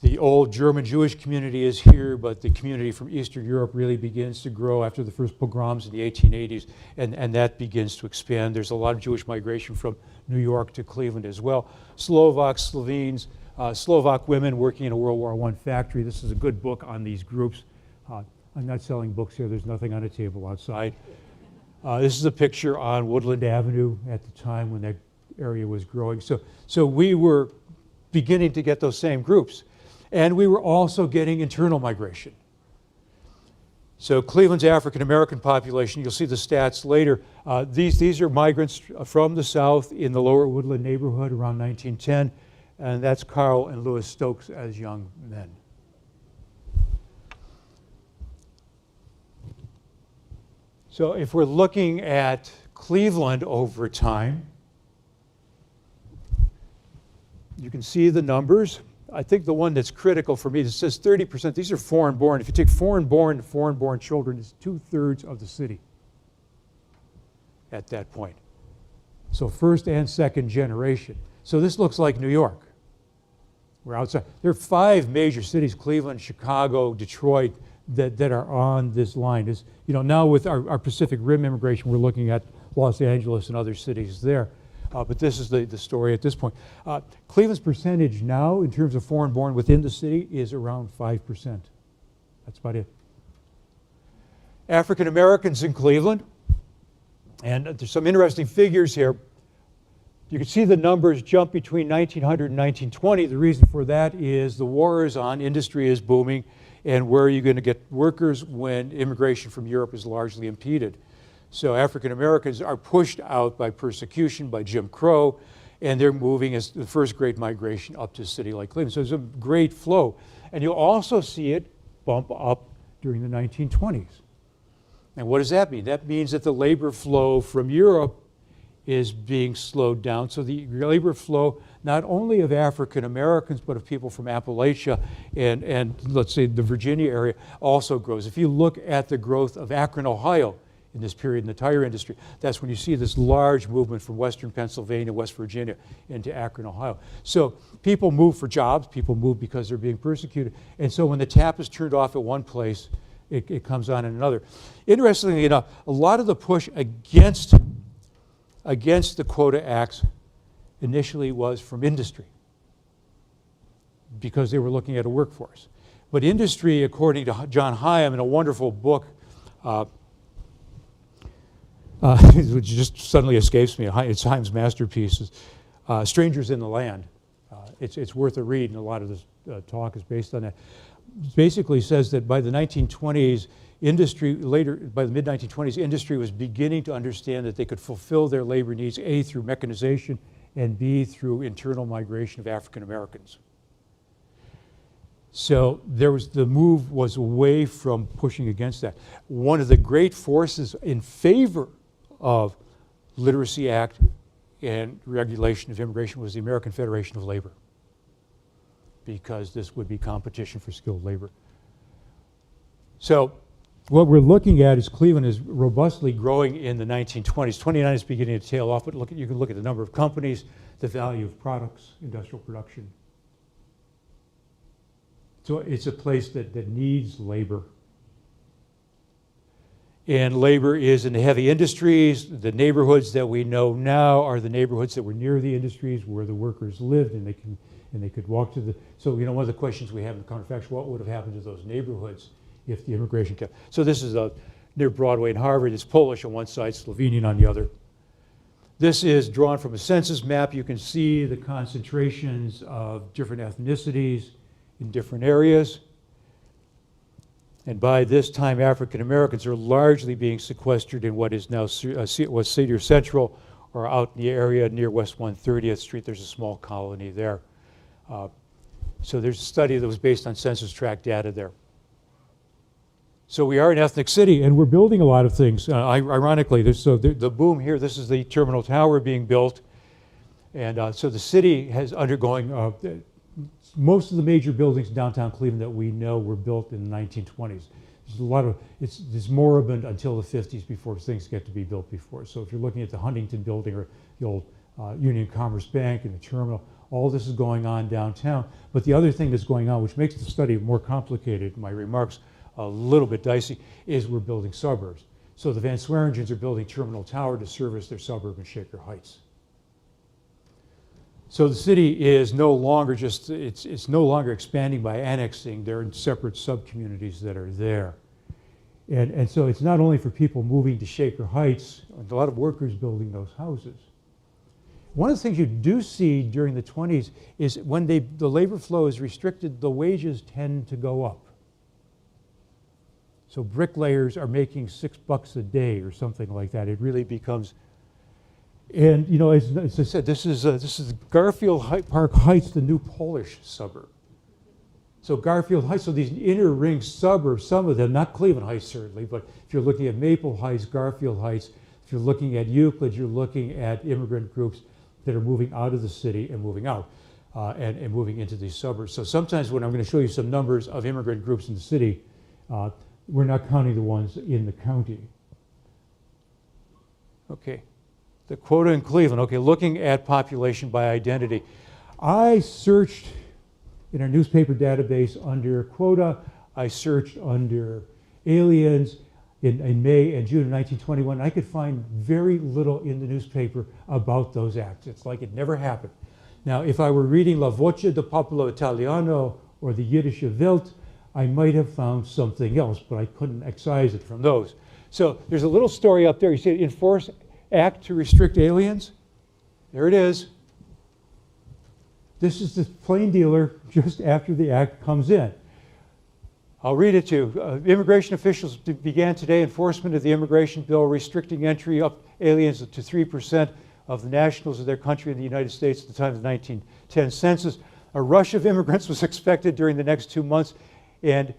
The old German Jewish community is here, but the community from Eastern Europe really begins to grow after the first pogroms in the 1880s, and that begins to expand. There's a lot of Jewish migration from New York to Cleveland as well. Slovaks, Slovenes, Slovak women working in a World War I factory. This is a good book on these groups. I'm not selling books here. There's nothing on a table outside. This is a picture on Woodland Avenue at the time when that area was growing. So we were beginning to get those same groups. And we were also getting internal migration. So Cleveland's African-American population, you'll see the stats later. These are migrants from the South in the Lower Woodland neighborhood around 1910. And that's Carl and Louis Stokes as young men. So if we're looking at Cleveland over time, you can see the numbers. I think the one that's critical for me, it says 30%, these are foreign-born. If you take foreign-born and foreign-born children, it's 2/3 of the city at that point. So first and second generation. So this looks like New York. We're outside. There are 5 major cities, Cleveland, Chicago, Detroit, that are on this line. Now with our Pacific Rim immigration, we're looking at Los Angeles and other cities there. But this is the story at this point. Cleveland's percentage now, in terms of foreign-born within the city, is around 5%. That's about it. African Americans in Cleveland, and there's some interesting figures here. You can see the numbers jump between 1900 and 1920. The reason for that is the war is on, industry is booming, and where are you going to get workers when immigration from Europe is largely impeded? So African Americans are pushed out by persecution, by Jim Crow, and they're moving as the first great migration up to a city like Cleveland. So there's a great flow. And you'll also see it bump up during the 1920s. And what does that mean? That means that the labor flow from Europe is being slowed down. So the labor flow, not only of African Americans, but of people from Appalachia and let's say the Virginia area also grows. If you look at the growth of Akron, Ohio in this period in the tire industry, that's when you see this large movement from Western Pennsylvania, West Virginia into Akron, Ohio. So people move for jobs, people move because they're being persecuted. And so when the tap is turned off at one place, it comes on in another. Interestingly enough, a lot of the push against the Quota Acts initially was from industry because they were looking at a workforce. But industry, according to John Hyam in a wonderful book, which just suddenly escapes me, it's Hyam's masterpiece, Strangers in the Land. It's worth a read, and a lot of this talk is based on that. Basically says that by the 1920s, by the mid-1920s, industry was beginning to understand that they could fulfill their labor needs, A, through mechanization, and B, through internal migration of African Americans. So the move was away from pushing against that. One of the great forces in favor of Literacy Act and regulation of immigration was the American Federation of Labor, because this would be competition for skilled labor. So what we're looking at is Cleveland is robustly growing in the 1920s. 29 is beginning to tail off, but you can look at the number of companies, the value of products, industrial production. So it's a place that needs labor. And labor is in the heavy industries. The neighborhoods that we know now are the neighborhoods that were near the industries where the workers lived, and they could walk to the. So one of the questions we have in the Contrafactual, what would have happened to those neighborhoods if the immigration kept? So this is near Broadway and Harvard. It's Polish on one side, Slovenian on the other. This is drawn from a census map. You can see the concentrations of different ethnicities in different areas. And by this time, African Americans are largely being sequestered in what is now was Cedar Central, or out in the area near West 130th Street. There's a small colony there. So there's a study that was based on census tract data there. So we are an ethnic city, and we're building a lot of things. Ironically, the boom here, this is the terminal tower being built. And so the city has undergoing, most of the major buildings in downtown Cleveland that we know were built in the 1920s. There's a lot of, it's moribund until the 50s before things get to be built before. So if you're looking at the Huntington building or the old Union Commerce Bank and the terminal, all this is going on downtown. But the other thing that's going on, which makes the study more complicated, my remarks a little bit dicey, is we're building suburbs. So the Van Swearingens are building Terminal Tower to service their suburb in Shaker Heights. So the city is no longer just, it's no longer expanding by annexing. There are separate sub-communities that are there. And so it's not only for people moving to Shaker Heights, a lot of workers building those houses. One of the things you do see during the 20s is when the labor flow is restricted, the wages tend to go up. So bricklayers are making $6 a day or something like that. It really becomes, and as I said, this is Garfield Park Heights, the new Polish suburb. So Garfield Heights, so these inner ring suburbs, some of them, not Cleveland Heights certainly, but if you're looking at Maple Heights, Garfield Heights, if you're looking at Euclid, you're looking at immigrant groups that are moving out of the city and moving out and moving into these suburbs. So sometimes when I'm going to show you some numbers of immigrant groups in the city, we're not counting the ones in the county. Okay, the quota in Cleveland. Okay, looking at population by identity. I searched in our newspaper database under quota. I searched under aliens. in May and June of 1921. I could find very little in the newspaper about those acts. It's like it never happened. Now, if I were reading La Voce del Popolo Italiano or the Jiddische Welt, I might have found something else, but I couldn't excise it from those. So there's a little story up there. You see, enforce act to restrict aliens. There it is. This is the plain dealer just after the act comes in. I'll read it to you. Immigration officials began today enforcement of the immigration bill restricting entry of aliens to 3% of the nationals of their country in the United States at the time of the 1910 census. A rush of immigrants was expected during the next 2 months, and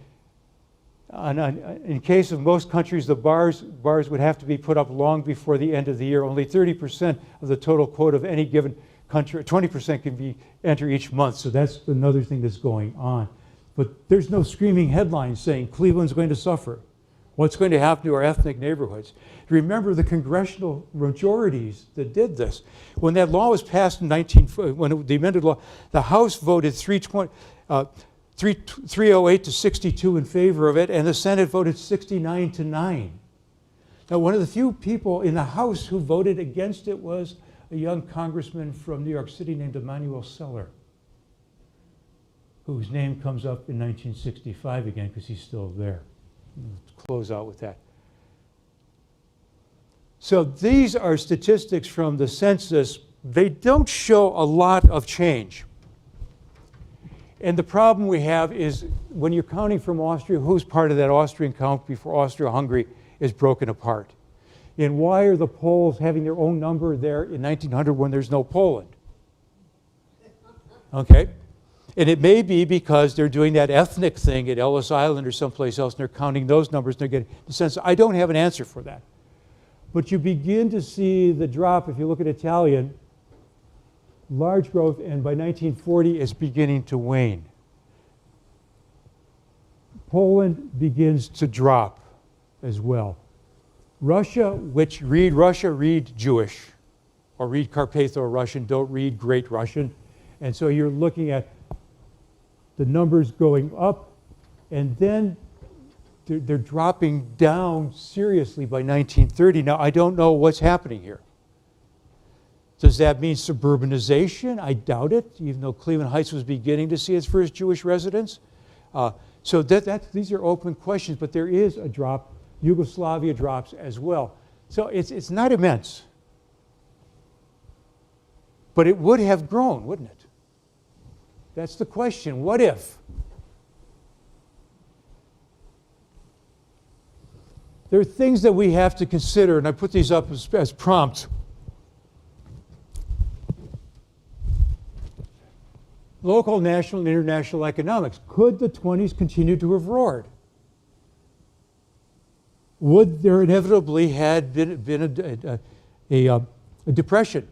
in case of most countries, the bars would have to be put up long before the end of the year. Only 30% of the total quota of any given country, 20% can enter each month. So that's another thing that's going on. But there's no screaming headlines saying Cleveland's going to suffer. What's going to happen to our ethnic neighborhoods? Remember the congressional majorities that did this. When that law was passed in the amended law, the House voted 308 to 62 in favor of it, and the Senate voted 69 to 9. Now, one of the few people in the House who voted against it was a young congressman from New York City named Emanuel Seller, whose name comes up in 1965 again because he's still there. Let's close out with that. So these are statistics from the census. They don't show a lot of change. And the problem we have is when you're counting from Austria, who's part of that Austrian count before Austria-Hungary is broken apart? And why are the Poles having their own number there in 1900 when there's no Poland? Okay? And it may be because they're doing that ethnic thing at Ellis Island or someplace else, and they're counting those numbers, and they're getting the sense. I don't have an answer for that. But you begin to see the drop, if you look at Italian, large growth, and by 1940 it's beginning to wane. Poland begins to drop as well. Russia, which read Jewish, or read Carpatho-Russian, don't read Great Russian. And so you're looking at the numbers going up, and then they're dropping down seriously by 1930. Now, I don't know what's happening here. Does that mean suburbanization? I doubt it, even though Cleveland Heights was beginning to see its first Jewish residents. So these are open questions, but there is a drop. Yugoslavia drops as well. So it's not immense. But it would have grown, wouldn't it? That's the question. What if? There are things that we have to consider, and I put these up as prompts. Local, national, and international economics. Could the 20s continue to have roared? Would there inevitably had been a depression,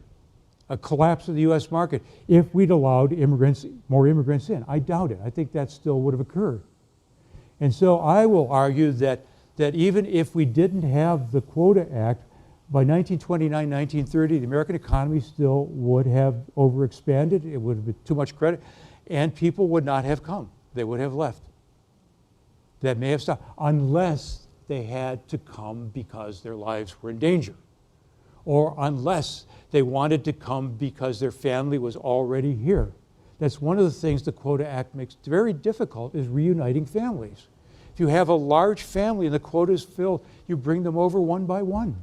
a collapse of the U.S. market, if we'd allowed more immigrants in? I doubt it. I think that still would have occurred. And so I will argue that even if we didn't have the Quota Act, by 1929, 1930, the American economy still would have overexpanded. It would have been too much credit, and people would not have come. They would have left. That may have stopped, unless they had to come because their lives were in danger, or unless they wanted to come because their family was already here. That's one of the things the Quota Act makes very difficult, is reuniting families. If you have a large family and the quota is filled, you bring them over one by one.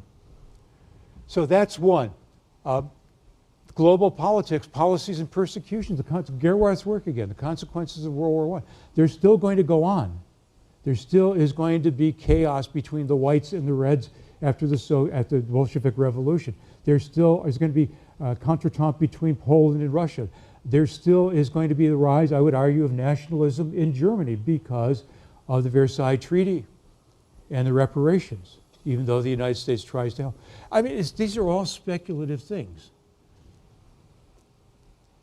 So that's one. Global politics, policies and persecutions, Gerwarth's work again, the consequences of World War I. They're still going to go on. There still is going to be chaos between the whites and the reds after the Bolshevik Revolution. There still is going to be contretemps between Poland and Russia. There still is going to be the rise, I would argue, of nationalism in Germany because of the Versailles Treaty and the reparations, even though the United States tries to help. I mean, these are all speculative things.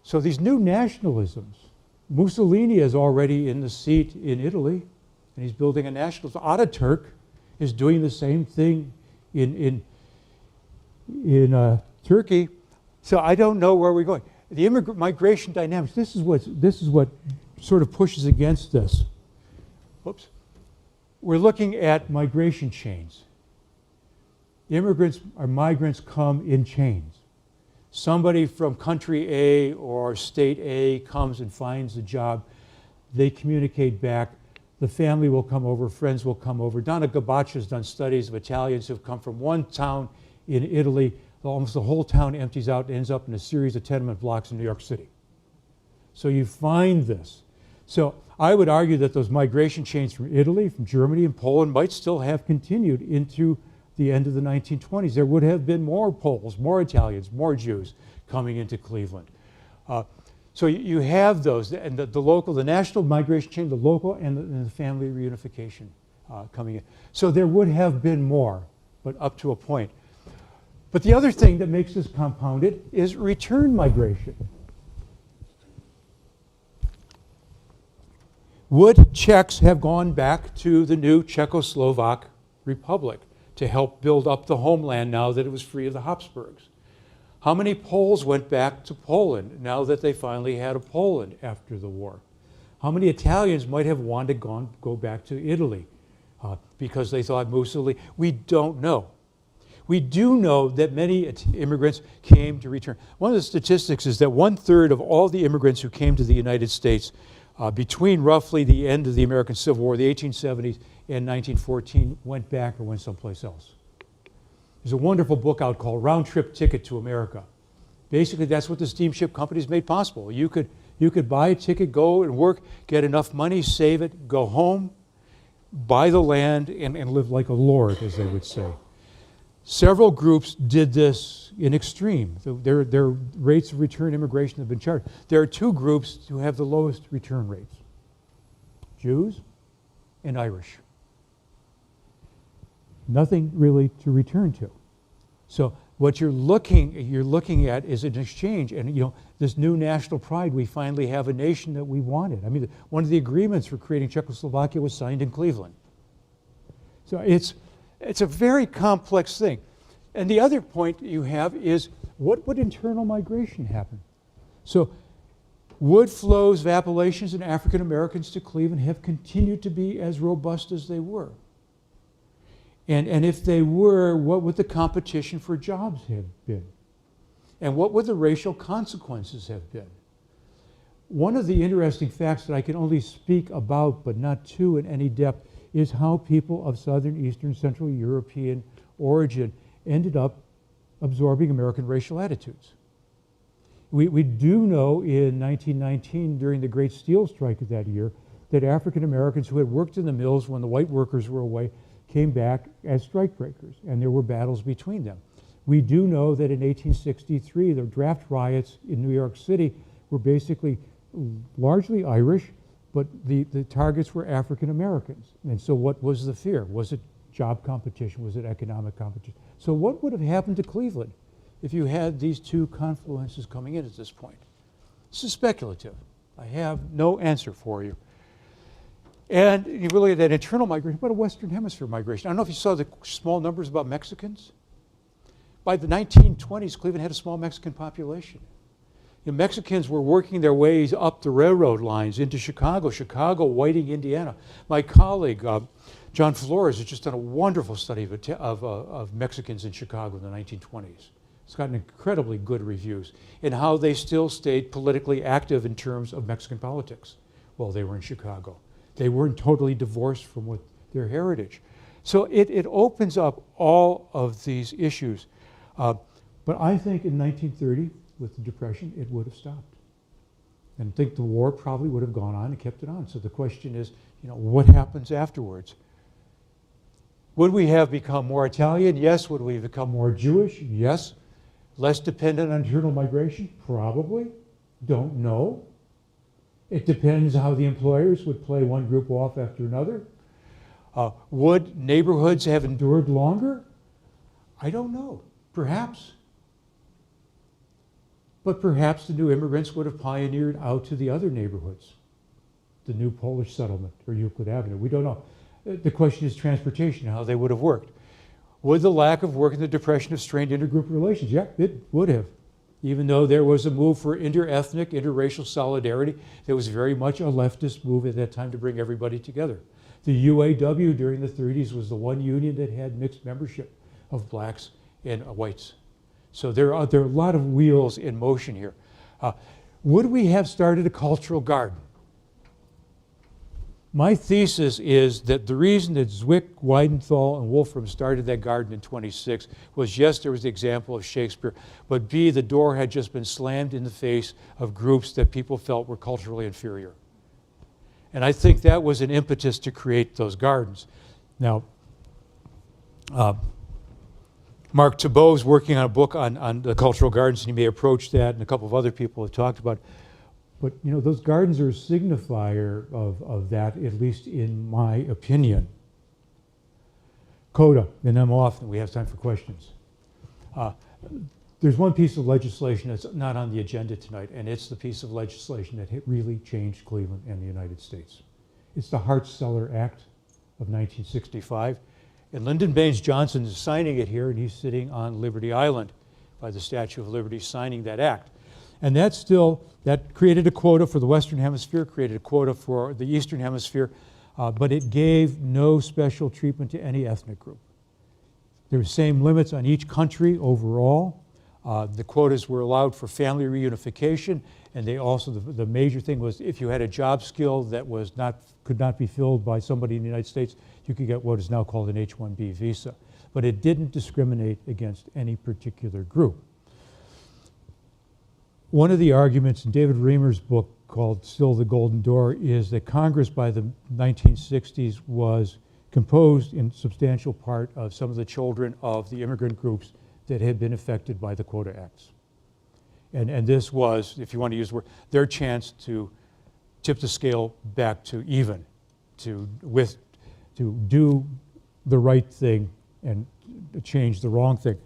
So these new nationalisms, Mussolini is already in the seat in Italy, and he's building a nationalism. Ataturk is doing the same thing in Turkey. So I don't know where we're going. The migration dynamics, this is what sort of pushes against this. Whoops. we're looking at migration chains. Immigrants or migrants come in chains. Somebody from country A or state A comes and finds a job. They communicate back. The family will come over, friends will come over. Donna Gabaccia has done studies of Italians who've come from one town in Italy. Almost the whole town empties out and ends up in a series of tenement blocks in New York City. So you find this. So I would argue that those migration chains from Italy, from Germany, and Poland might still have continued into the end of the 1920s. There would have been more Poles, more Italians, more Jews coming into Cleveland. So you have those, and the local, the national migration chain, the local, and the family reunification coming in. So there would have been more, but up to a point. But the other thing that makes this compounded is return migration. Would Czechs have gone back to the new Czechoslovak Republic to help build up the homeland now that it was free of the Habsburgs? How many Poles went back to Poland now that they finally had a Poland after the war? How many Italians might have wanted to go back to Italy because they thought Mussolini? We don't know. We do know that many immigrants came to return. One of the statistics is that 1/3 of all the immigrants who came to the United States between roughly the end of the American Civil War, the 1870s, and 1914 went back or went someplace else. There's a wonderful book out called Round Trip Ticket to America. Basically, that's what the steamship companies made possible. You could buy a ticket, go and work, get enough money, save it, go home, buy the land, and live like a lord, as they would say. Several groups did this in extreme. Their rates of return immigration have been charted. There are two groups who have the lowest return rates: Jews and Irish. Nothing really to return to. So what you're looking at is an exchange, and this new national pride. We finally have a nation that we wanted. I mean, one of the agreements for creating Czechoslovakia was signed in Cleveland. So it's a very complex thing. And the other point you have is, what would internal migration happen? So would flows of Appalachians and African Americans to Cleveland have continued to be as robust as they were? And if they were, what would the competition for jobs have been? And what would the racial consequences have been? One of the interesting facts that I can only speak about, but not to in any depth, is how people of Southern, Eastern, Central European origin ended up absorbing American racial attitudes. We do know in 1919, during the Great Steel Strike of that year, that African Americans who had worked in the mills when the white workers were away came back as strikebreakers, and there were battles between them. We do know that in 1863, the draft riots in New York City were basically largely Irish, but the targets were African Americans. And so what was the fear? Was it job competition? Was it economic competition? So what would have happened to Cleveland if you had these two confluences coming in at this point? This is speculative. I have no answer for you. And you really had that internal migration. What a Western Hemisphere migration. I don't know if you saw the small numbers about Mexicans. By the 1920s, Cleveland had a small Mexican population. Mexicans were working their ways up the railroad lines into Chicago, Whiting, Indiana. My colleague, John Flores, has just done a wonderful study of Mexicans in Chicago in the 1920s. It's gotten incredibly good reviews in how they still stayed politically active in terms of Mexican politics while they were in Chicago. They weren't totally divorced from their heritage. So it opens up all of these issues. But I think in 1930, with the Depression, it would have stopped. And I think the war probably would have gone on and kept it on. So the question is, what happens afterwards? Would we have become more Italian? Yes. Would we have become more Jewish? Yes. Less dependent on internal migration? Probably. Don't know. It depends how the employers would play one group off after another. Would neighborhoods have endured longer? I don't know. Perhaps. But perhaps the new immigrants would have pioneered out to the other neighborhoods, the new Polish settlement or Euclid Avenue. We don't know. The question is transportation, how they would have worked. Would the lack of work in the Depression have strained intergroup relations? Yeah, it would have. Even though there was a move for inter-ethnic, interracial solidarity, there was very much a leftist move at that time to bring everybody together. The UAW during the 30s was the one union that had mixed membership of blacks and whites. So there are a lot of wheels in motion here. Would we have started a cultural garden? My thesis is that the reason that Zwick, Weidenthal, and Wolfram started that garden in 26 was, yes, there was the example of Shakespeare, but B, the door had just been slammed in the face of groups that people felt were culturally inferior. And I think that was an impetus to create those gardens. Now, Mark Thibault's working on a book on the cultural gardens, and he may approach that, and a couple of other people have talked about it. But you know, those gardens are a signifier of that, at least in my opinion. Quota, and I'm off, and we have time for questions. There's one piece of legislation that's not on the agenda tonight, and it's the piece of legislation that really changed Cleveland and the United States. It's the Hart-Celler Act of 1965. And Lyndon Baines Johnson is signing it here, and he's sitting on Liberty Island by the Statue of Liberty signing that act. And that created a quota for the Western Hemisphere, created a quota for the Eastern Hemisphere, but it gave no special treatment to any ethnic group. There were same limits on each country overall. The quotas were allowed for family reunification, and they also, the major thing was if you had a job skill that could not be filled by somebody in the United States, you could get what is now called an H-1B visa. But it didn't discriminate against any particular group. One of the arguments in David Reamer's book called Still the Golden Door is that Congress by the 1960s was composed in substantial part of some of the children of the immigrant groups that had been affected by the Quota Acts. And this was, if you want to use the word, their chance to tip the scale back to even, to do the right thing and change the wrong thing.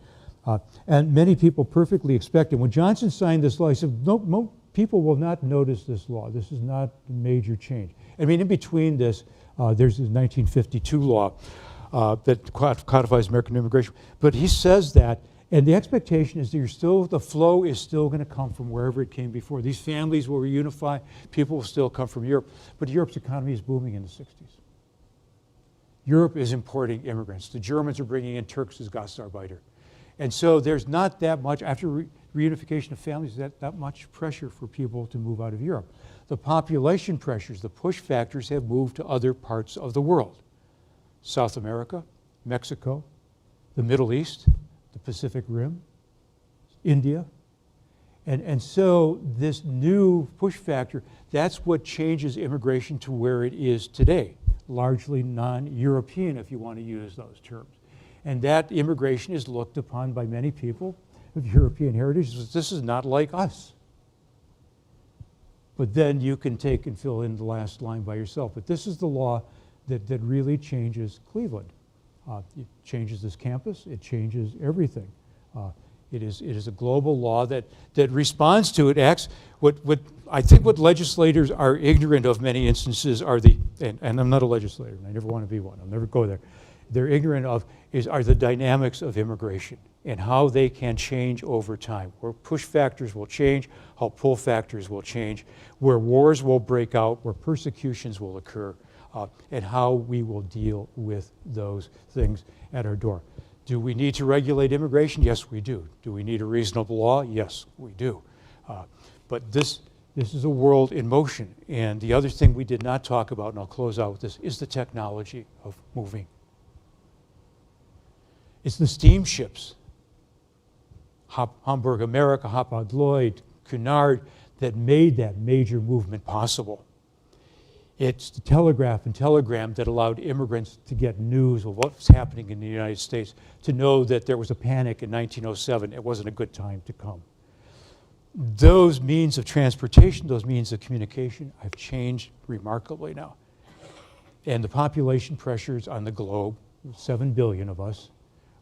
And many people perfectly expected. When Johnson signed this law, he said, no, people will not notice this law. This is not a major change. I mean, in between this, there's the 1952 law that codifies American immigration. But he says that, and the expectation is that the flow is still going to come from wherever it came before. These families will reunify. People will still come from Europe. But Europe's economy is booming in the 60s. Europe is importing immigrants. The Germans are bringing in Turks as Gastarbeiter. And so there's not that much, after reunification of families, that much pressure for people to move out of Europe. The population pressures, the push factors have moved to other parts of the world. South America, Mexico, the Middle East, the Pacific Rim, India. And so this new push factor, that's what changes immigration to where it is today, largely non-European, if you want to use those terms. And that immigration is looked upon by many people of European heritage as this is not like us. But then you can take and fill in the last line by yourself. But this is the law that really changes Cleveland. It changes this campus. It changes everything. It is a global law that responds to it, acts. What I think what legislators are ignorant of many instances are and I'm not a legislator, and I never want to be one. I'll never go there. They're ignorant of are the dynamics of immigration and how they can change over time, where push factors will change, how pull factors will change, where wars will break out, where persecutions will occur, and how we will deal with those things at our door. Do we need to regulate immigration? Yes, we do. Do we need a reasonable law? Yes, we do. But this is a world in motion. And the other thing we did not talk about, and I'll close out with this, is the technology of moving. It's the steamships, Hamburg America, Hapag Lloyd, Cunard, that made that major movement possible. It's the telegraph and telegram that allowed immigrants to get news of what was happening in the United States, to know that there was a panic in 1907. It wasn't a good time to come. Those means of transportation, those means of communication have changed remarkably now. And the population pressures on the globe, 7 billion of us,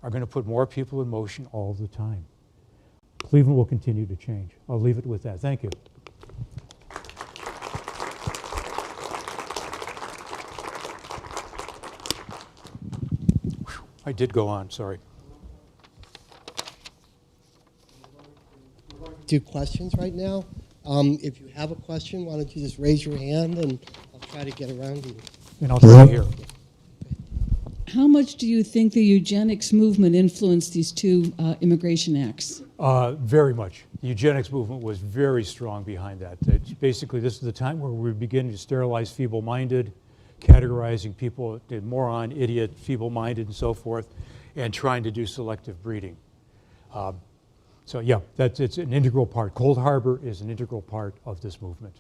are going to put more people in motion all the time. Cleveland will continue to change. I'll leave it with that. Thank you. I did go on, sorry. Do questions right now? If you have a question, why don't you just raise your hand and I'll try to get around you. And I'll stay here. How much do you think the eugenics movement influenced these two immigration acts? Very much. The eugenics movement was very strong behind that. It's basically, this is the time where we're beginning to sterilize feeble-minded, categorizing people, moron, idiot, feeble-minded, and so forth, and trying to do selective breeding. So yeah, it's an integral part. Cold Harbor is an integral part of this movement.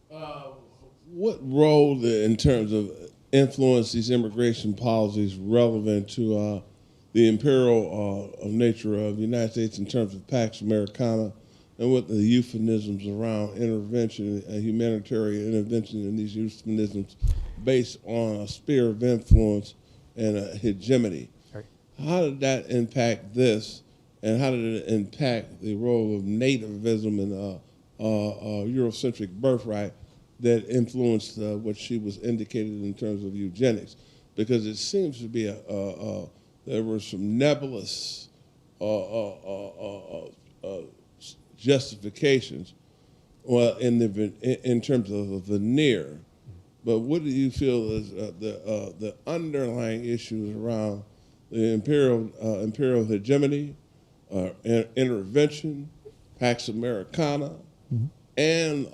What role, in terms of influence, these immigration policies relevant to the imperial nature of the United States in terms of Pax Americana, and what the euphemisms around intervention, humanitarian intervention, and these euphemisms based on a sphere of influence and a hegemony? Right. How did that impact this, and how did it impact the role of nativism and Eurocentric birthright that influenced what she was indicated in terms of eugenics? Because it seems to be there were some nebulous justifications, well, in terms of a veneer. But what do you feel is the underlying issues around the imperial hegemony, intervention, Pax Americana, and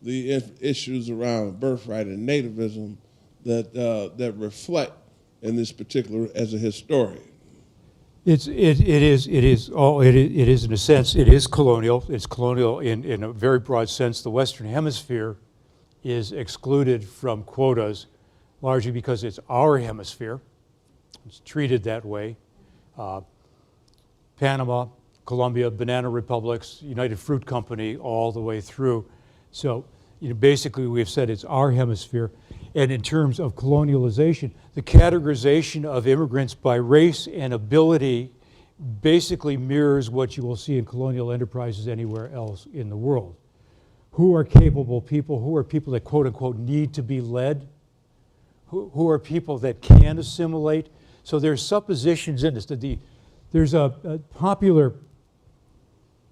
the issues around birthright and nativism that reflect in this particular, as a historian? It is in a sense, it is colonial. It's colonial in a very broad sense. The Western Hemisphere is excluded from quotas largely because it's our hemisphere. It's treated that way. Panama, Colombia, banana republics, United Fruit Company, all the way through. So, basically we've said it's our hemisphere. And in terms of colonialization, the categorization of immigrants by race and ability basically mirrors what you will see in colonial enterprises anywhere else in the world. Who are capable people? Who are people that, quote unquote, need to be led? Who are people that can assimilate? So there's suppositions in this. There's a popular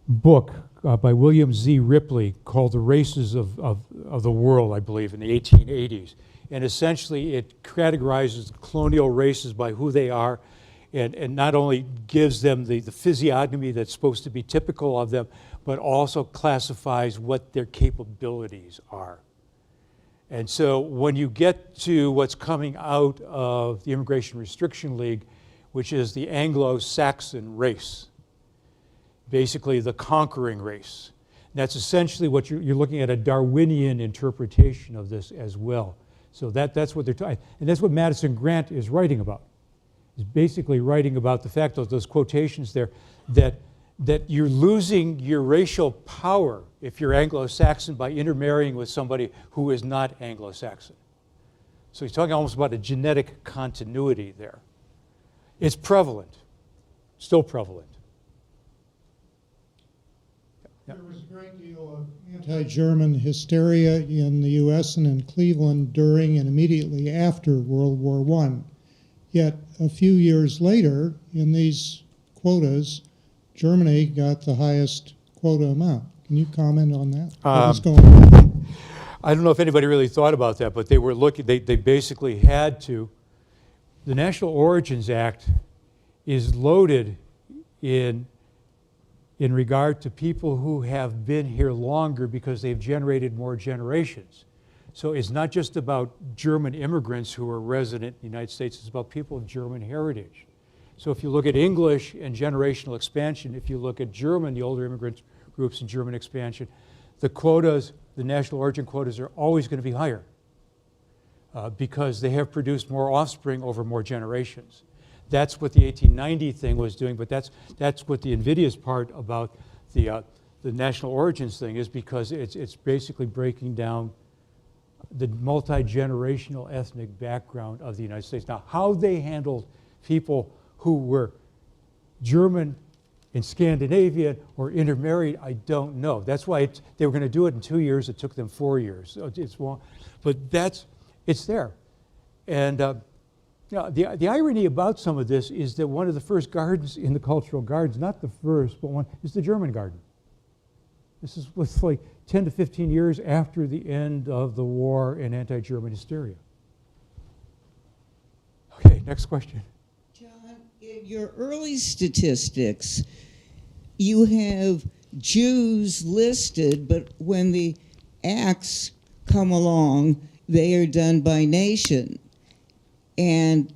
book by William Z. Ripley called The Races of the World, I believe, in the 1880s. And essentially it categorizes colonial races by who they are, and not only gives them the physiognomy that's supposed to be typical of them, but also classifies what their capabilities are. And so when you get to what's coming out of the Immigration Restriction League, which is the Anglo-Saxon race, basically the conquering race. That's essentially what you're looking at, a Darwinian interpretation of this as well. So that's what they're talking, and that's what Madison Grant is writing about. He's basically writing about the fact that those quotations there, that you're losing your racial power if you're Anglo-Saxon by intermarrying with somebody who is not Anglo-Saxon. So he's talking almost about a genetic continuity there. It's prevalent, still prevalent. There was a great deal of anti-German hysteria in the U.S. and in Cleveland during and immediately after World War I. Yet a few years later, in these quotas, Germany got the highest quota amount. Can you comment on that? What is going on? I don't know if anybody really thought about that, but they were looking, they basically had to. The National Origins Act is loaded in regard to people who have been here longer because they've generated more generations. So it's not just about German immigrants who are resident in the United States, it's about people of German heritage. So if you look at English and generational expansion, if you look at German, the older immigrant groups and German expansion, the quotas, the national origin quotas are always going to be higher because they have produced more offspring over more generations. That's what the 1890 thing was doing, but that's what the invidious part about the national origins thing is, because it's basically breaking down the multi-generational ethnic background of the United States. Now, how they handled people who were German and Scandinavian or intermarried, I don't know. That's why they were going to do it in 2 years. It took them 4 years. So it's long, but it's there. And the irony about some of this is that one of the first gardens in the cultural gardens, not the first, but one, is the German garden. This is what's like 10 to 15 years after the end of the war and anti-German hysteria. Okay, next question. John, in your early statistics, you have Jews listed, but when the acts come along, they are done by nation. And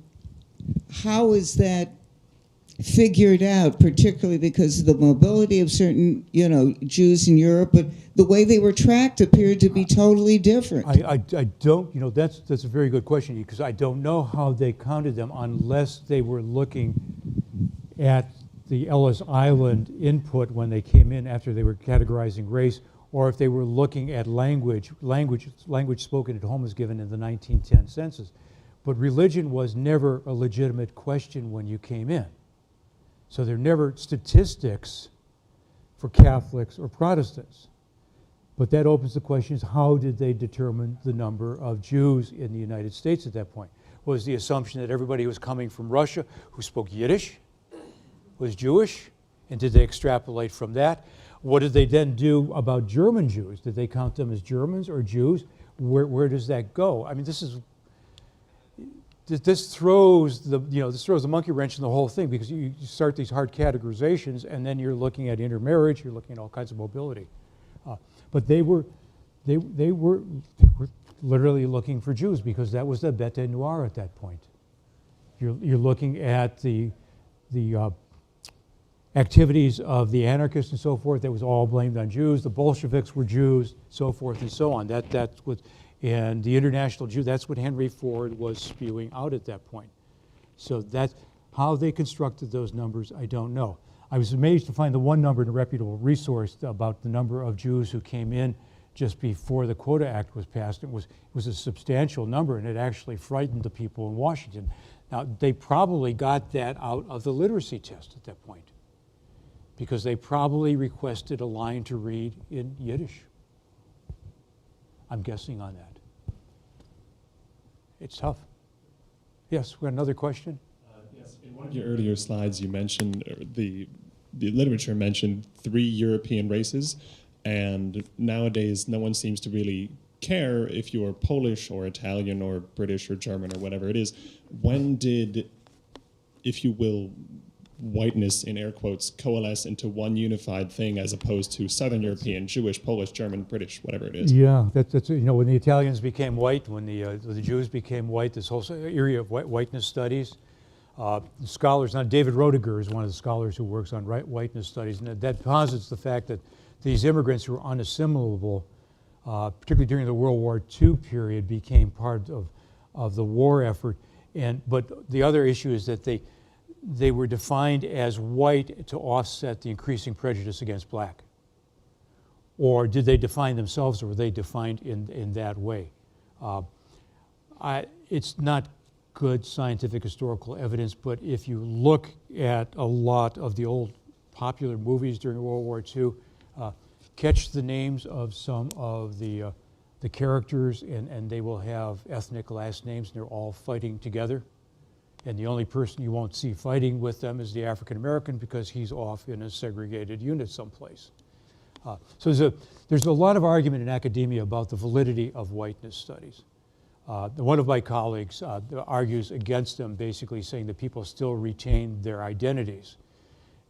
how is that figured out, particularly because of the mobility of certain, Jews in Europe, but the way they were tracked appeared to be totally different? I don't, that's a very good question, because I don't know how they counted them unless they were looking at the Ellis Island input when they came in after they were categorizing race, or if they were looking at language spoken at home as given in the 1910 census. But religion was never a legitimate question when you came in. So there are never statistics for Catholics or Protestants. But that opens the questions, how did they determine the number of Jews in the United States at that point? Was the assumption that everybody who was coming from Russia who spoke Yiddish was Jewish? And did they extrapolate from that? What did they then do about German Jews? Did they count them as Germans or Jews? Where does that go? I mean, this throws the monkey wrench in the whole thing, because you start these hard categorizations, and then you're looking at intermarriage, you're looking at all kinds of mobility. But they were literally looking for Jews, because that was the bête noire at that point. You're looking at the activities of the anarchists and so forth. That was all blamed on Jews. The Bolsheviks were Jews, so forth and so on. And the international Jew, that's what Henry Ford was spewing out at that point. So that's how they constructed those numbers, I don't know. I was amazed to find the one number in a reputable resource about the number of Jews who came in just before the Quota Act was passed. It was a substantial number, and it actually frightened the people in Washington. Now, they probably got that out of the literacy test at that point, because they probably requested a line to read in Yiddish. I'm guessing on that. It's tough. Yes, we got another question? Yes, in one of your earlier slides, you mentioned, the literature mentioned 3 European races, and nowadays no one seems to really care if you're Polish or Italian or British or German or whatever it is. When did, if you will, whiteness, in air quotes, coalesce into one unified thing as opposed to Southern European, Jewish, Polish, German, British, whatever it is? Yeah, that's when the Italians became white, when the Jews became white, this whole area of whiteness studies. Scholars, now David Roediger is one of the scholars who works on whiteness studies, and that posits the fact that these immigrants who were unassimilable, particularly during the World War II period, became part of the war effort. But the other issue is that they were defined as white to offset the increasing prejudice against black. Or did they define themselves, or were they defined in that way? It's not good scientific historical evidence, but if you look at a lot of the old popular movies during World War II, catch the names of some of the characters, and they will have ethnic last names, and they're all fighting together. And the only person you won't see fighting with them is the African American, because he's off in a segregated unit someplace. So there's a lot of argument in academia about the validity of whiteness studies. One of my colleagues argues against them, basically saying that people still retain their identities.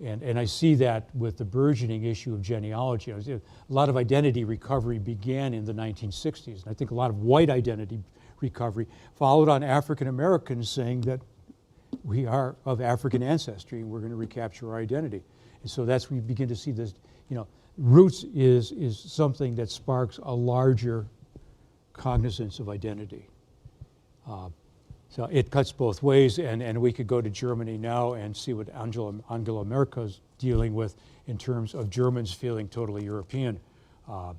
And I see that with the burgeoning issue of genealogy. A lot of identity recovery began in the 1960s. And I think a lot of white identity recovery followed on African Americans saying that we are of African ancestry and we're going to recapture our identity. And so that's when you begin to see this, roots is something that sparks a larger cognizance of identity. So it cuts both ways, and we could go to Germany now and see what Angela Merkel's dealing with in terms of Germans feeling totally European. I'm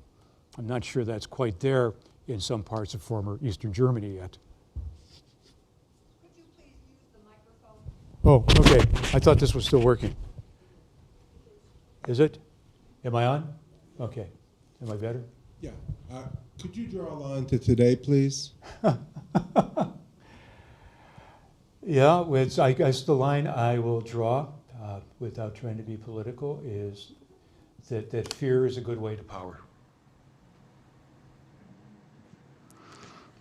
not sure that's quite there in some parts of former Eastern Germany yet. Could you please use the microphone? Oh, okay. I thought this was still working. Is it? Am I on? Okay. Am I better? Yeah. Could you draw a line to today, please? Yeah, I guess the line I will draw, without trying to be political, is that fear is a good way to power.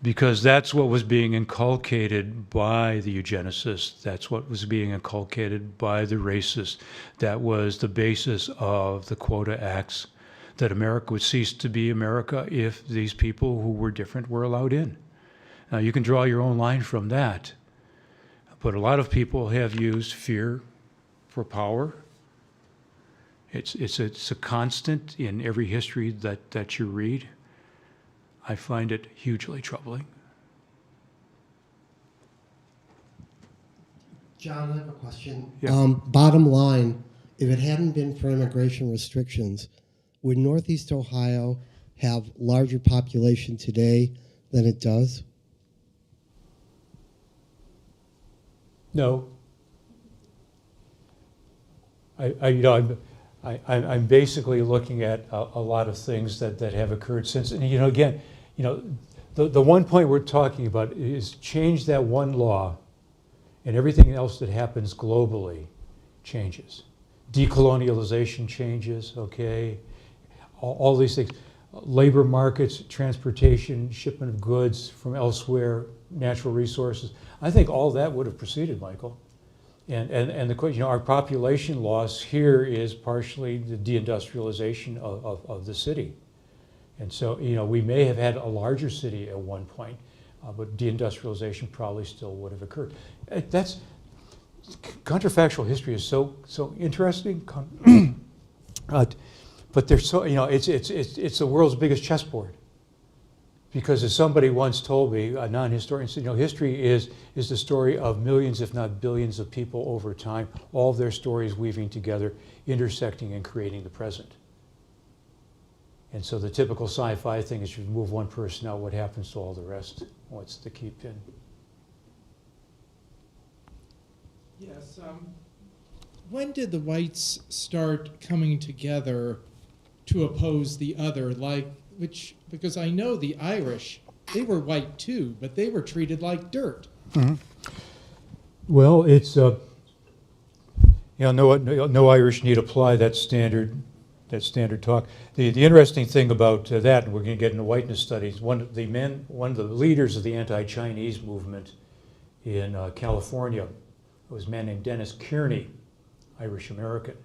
because that's what was being inculcated by the eugenicists. That's what was being inculcated by the racists. That was the basis of the Quota Acts, that America would cease to be America if these people who were different were allowed in. Now, you can draw your own line from that, but a lot of people have used fear for power. It's a constant in every history that you read. I find it hugely troubling. John, I have a question. Yeah. Bottom line, if it hadn't been for immigration restrictions, would Northeast Ohio have larger population today than it does? No. I'm basically looking at a lot of things that have occurred since. And again, the one point we're talking about is change that one law, and everything else that happens globally changes. Decolonialization changes, okay? All these things. Labor markets, transportation, shipment of goods from elsewhere, natural resources. I think all that would have preceded, Michael. And the question, our population loss here is partially the deindustrialization of the city. And so, we may have had a larger city at one point, but deindustrialization probably still would have occurred. That's contrafactual history is so interesting. But they're so, it's the world's biggest chessboard. Because as somebody once told me, a non-historian said, history is the story of millions, if not billions, of people over time, all of their stories weaving together, intersecting and creating the present. And so the typical sci-fi thing is you remove one person out, what happens to all the rest? What's the key pin? Yes. When did the whites start coming together to oppose the other, because I know the Irish, they were white too, but they were treated like dirt. Mm-hmm. Well, it's no Irish need apply that standard talk. The interesting thing about that, and we're going to get into whiteness studies. One of the leaders of the anti-Chinese movement in California was a man named Dennis Kearney, Irish American.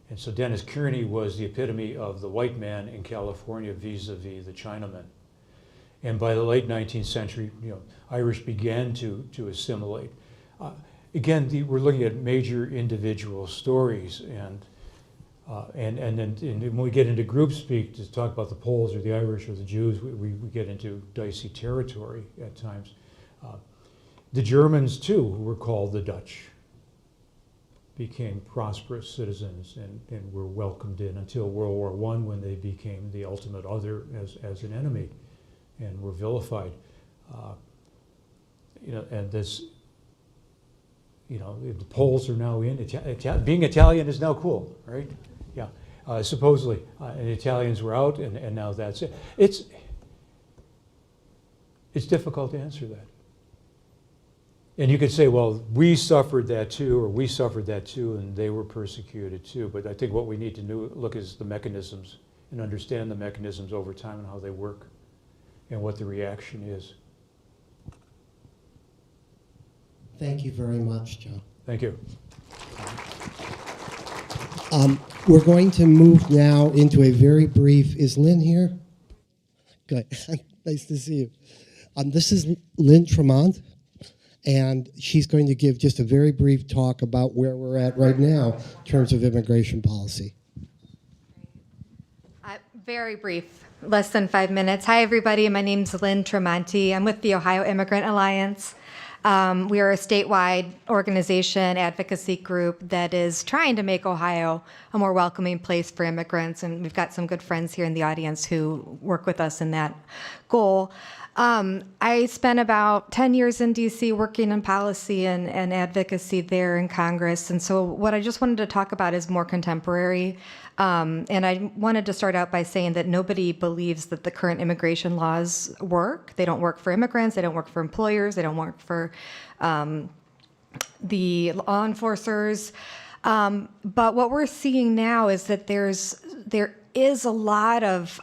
And so Dennis Kearney was the epitome of the white man in California vis-a-vis the Chinaman. And by the late 19th century, Irish began to assimilate. Again, we're looking at major individual stories, and then when we get into group speak to talk about the Poles or the Irish or the Jews, we get into dicey territory at times. The Germans, too, who were called the Dutch, became prosperous citizens and were welcomed in until World War I, when they became the ultimate other as an enemy and were vilified. And this, the Poles are now in. Being Italian is now cool, right? Yeah, supposedly. And the Italians were out, and now that's it. It's difficult to answer that. And you could say, well, we suffered that too, or we suffered that too, and they were persecuted too. But I think what we need to look is the mechanisms and understand the mechanisms over time and how they work and what the reaction is. Thank you very much, John. Thank you. We're going to move now into a very brief, is Lynn here? Good, nice to see you. This is Lynn Tramonte, and she's going to give just a very brief talk about where we're at right now in terms of immigration policy. Very brief, less than 5 minutes. Hi, everybody. My name's Lynn Tramonte. I'm with the Ohio Immigrant Alliance. We are a statewide organization, advocacy group that is trying to make Ohio a more welcoming place for immigrants, and we've got some good friends here in the audience who work with us in that goal. I spent about 10 years in DC working in policy and advocacy there in Congress, and so what I just wanted to talk about is more contemporary. And I wanted to start out by saying that nobody believes that the current immigration laws work. They don't work for immigrants, they don't work for employers, they don't work for the law enforcers. But what we're seeing now is that there is a lot of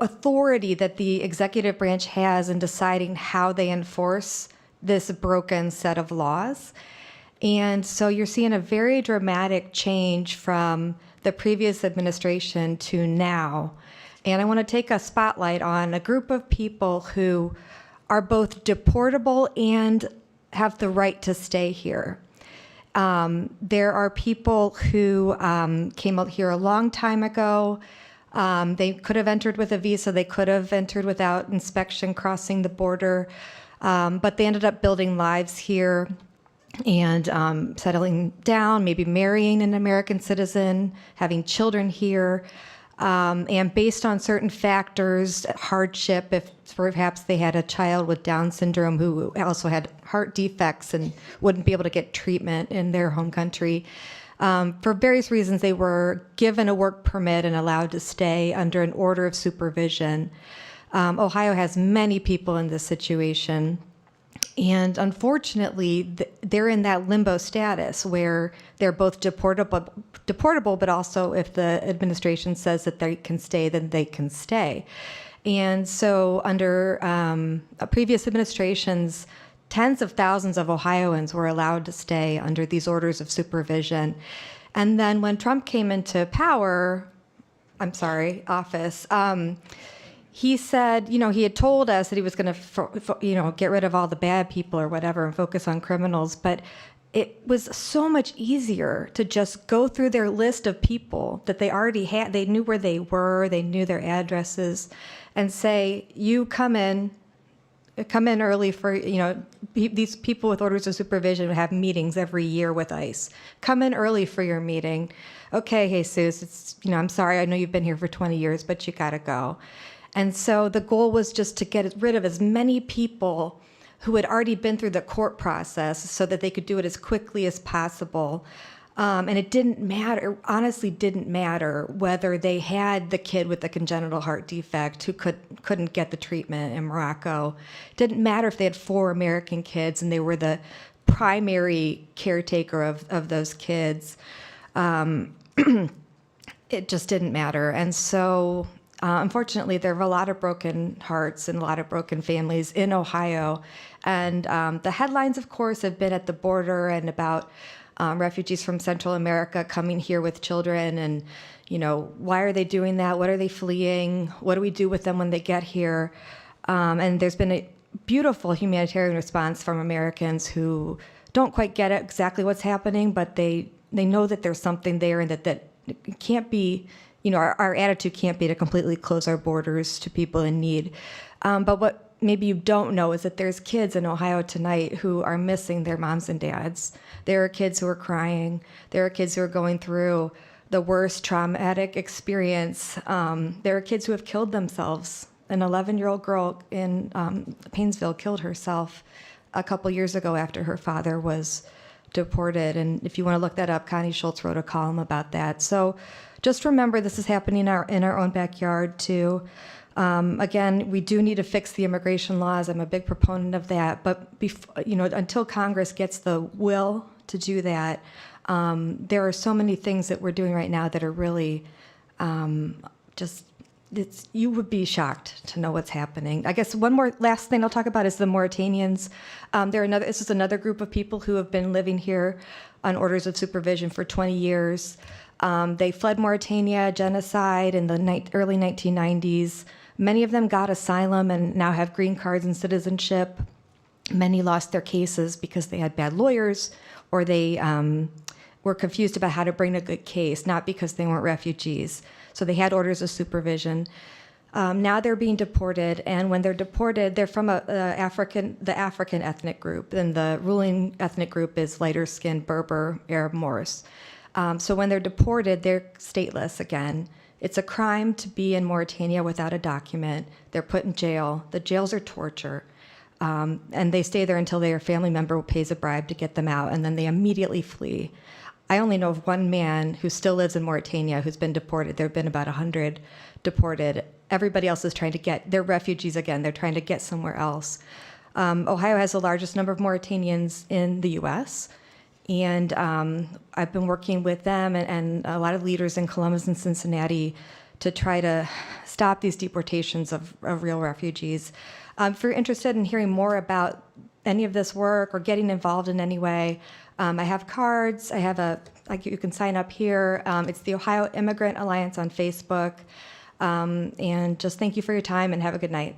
authority that the executive branch has in deciding how they enforce this broken set of laws. And so you're seeing a very dramatic change from the previous administration to now. And I want to take a spotlight on a group of people who are both deportable and have the right to stay here. There are people who came out here a long time ago. They could have entered with a visa. They could have entered without inspection crossing the border. But they ended up building lives here and settling down, maybe marrying an American citizen, having children here. And based on certain factors, hardship, if perhaps they had a child with Down syndrome who also had heart defects and wouldn't be able to get treatment in their home country, for various reasons, they were given a work permit and allowed to stay under an order of supervision. Ohio has many people in this situation. And unfortunately, they're in that limbo status where they're both deportable, but also if the administration says that they can stay, then they can stay. And so under previous administrations, tens of thousands of Ohioans were allowed to stay under these orders of supervision. And then when Trump came into office, he said, he had told us that he was going to, get rid of all the bad people or whatever and focus on criminals. But it was so much easier to just go through their list of people that they already had. They knew where they were. They knew their addresses, and say, you come in early for, these people with orders of supervision would have meetings every year with ICE. Come in early for your meeting. Okay, Jesus, it's, I'm sorry. I know you've been here for 20 years, but you got to go. And so the goal was just to get rid of as many people who had already been through the court process so that they could do it as quickly as possible. And it didn't matter, honestly didn't matter whether they had the kid with the congenital heart defect who couldn't get the treatment in Morocco. It didn't matter if they had 4 American kids and they were the primary caretaker of those kids. It just didn't matter. And so unfortunately, there are a lot of broken hearts and a lot of broken families in Ohio. And the headlines, of course, have been at the border and about refugees from Central America coming here with children. And, why are they doing that? What are they fleeing? What do we do with them when they get here? And there's been a beautiful humanitarian response from Americans who don't quite get exactly what's happening, but they know that there's something there and that it can't be, our attitude can't be to completely close our borders to people in need. But what maybe you don't know is that there's kids in Ohio tonight who are missing their moms and dads. There are kids who are crying. There are kids who are going through the worst traumatic experience. There are kids who have killed themselves. An 11-year-old girl in Painesville killed herself a couple years ago after her father was deported. And if you want to look that up, Connie Schultz wrote a column about that. So just remember this is happening in our own backyard too. Again, we do need to fix the immigration laws. I'm a big proponent of that. But until Congress gets the will to do that, there are so many things that we're doing right now that are really you would be shocked to know what's happening. I guess one more last thing I'll talk about is the Mauritanians. This is another group of people who have been living here on orders of supervision for 20 years. They fled Mauritania, genocide in the early 1990s. Many of them got asylum and now have green cards and citizenship. Many lost their cases because they had bad lawyers or they were confused about how to bring a good case, not because they weren't refugees. So they had orders of supervision. Now they're being deported, and when they're deported, they're from the African ethnic group, and the ruling ethnic group is lighter-skinned Berber, Arab, Moors. So when they're deported, they're stateless again. It's a crime to be in Mauritania without a document. They're put in jail. The jails are torture. And they stay there until their family member pays a bribe to get them out, and then they immediately flee. I only know of one man who still lives in Mauritania who's been deported. There have been about 100 deported. Everybody else is they're refugees again. They're trying to get somewhere else. Ohio has the largest number of Mauritanians in the U.S., and I've been working with them and a lot of leaders in Columbus and Cincinnati to try to stop these deportations of real refugees. If you're interested in hearing more about any of this work or getting involved in any way, I have cards. I have you can sign up here. It's the Ohio Immigrant Alliance on Facebook. And just thank you for your time and have a good night.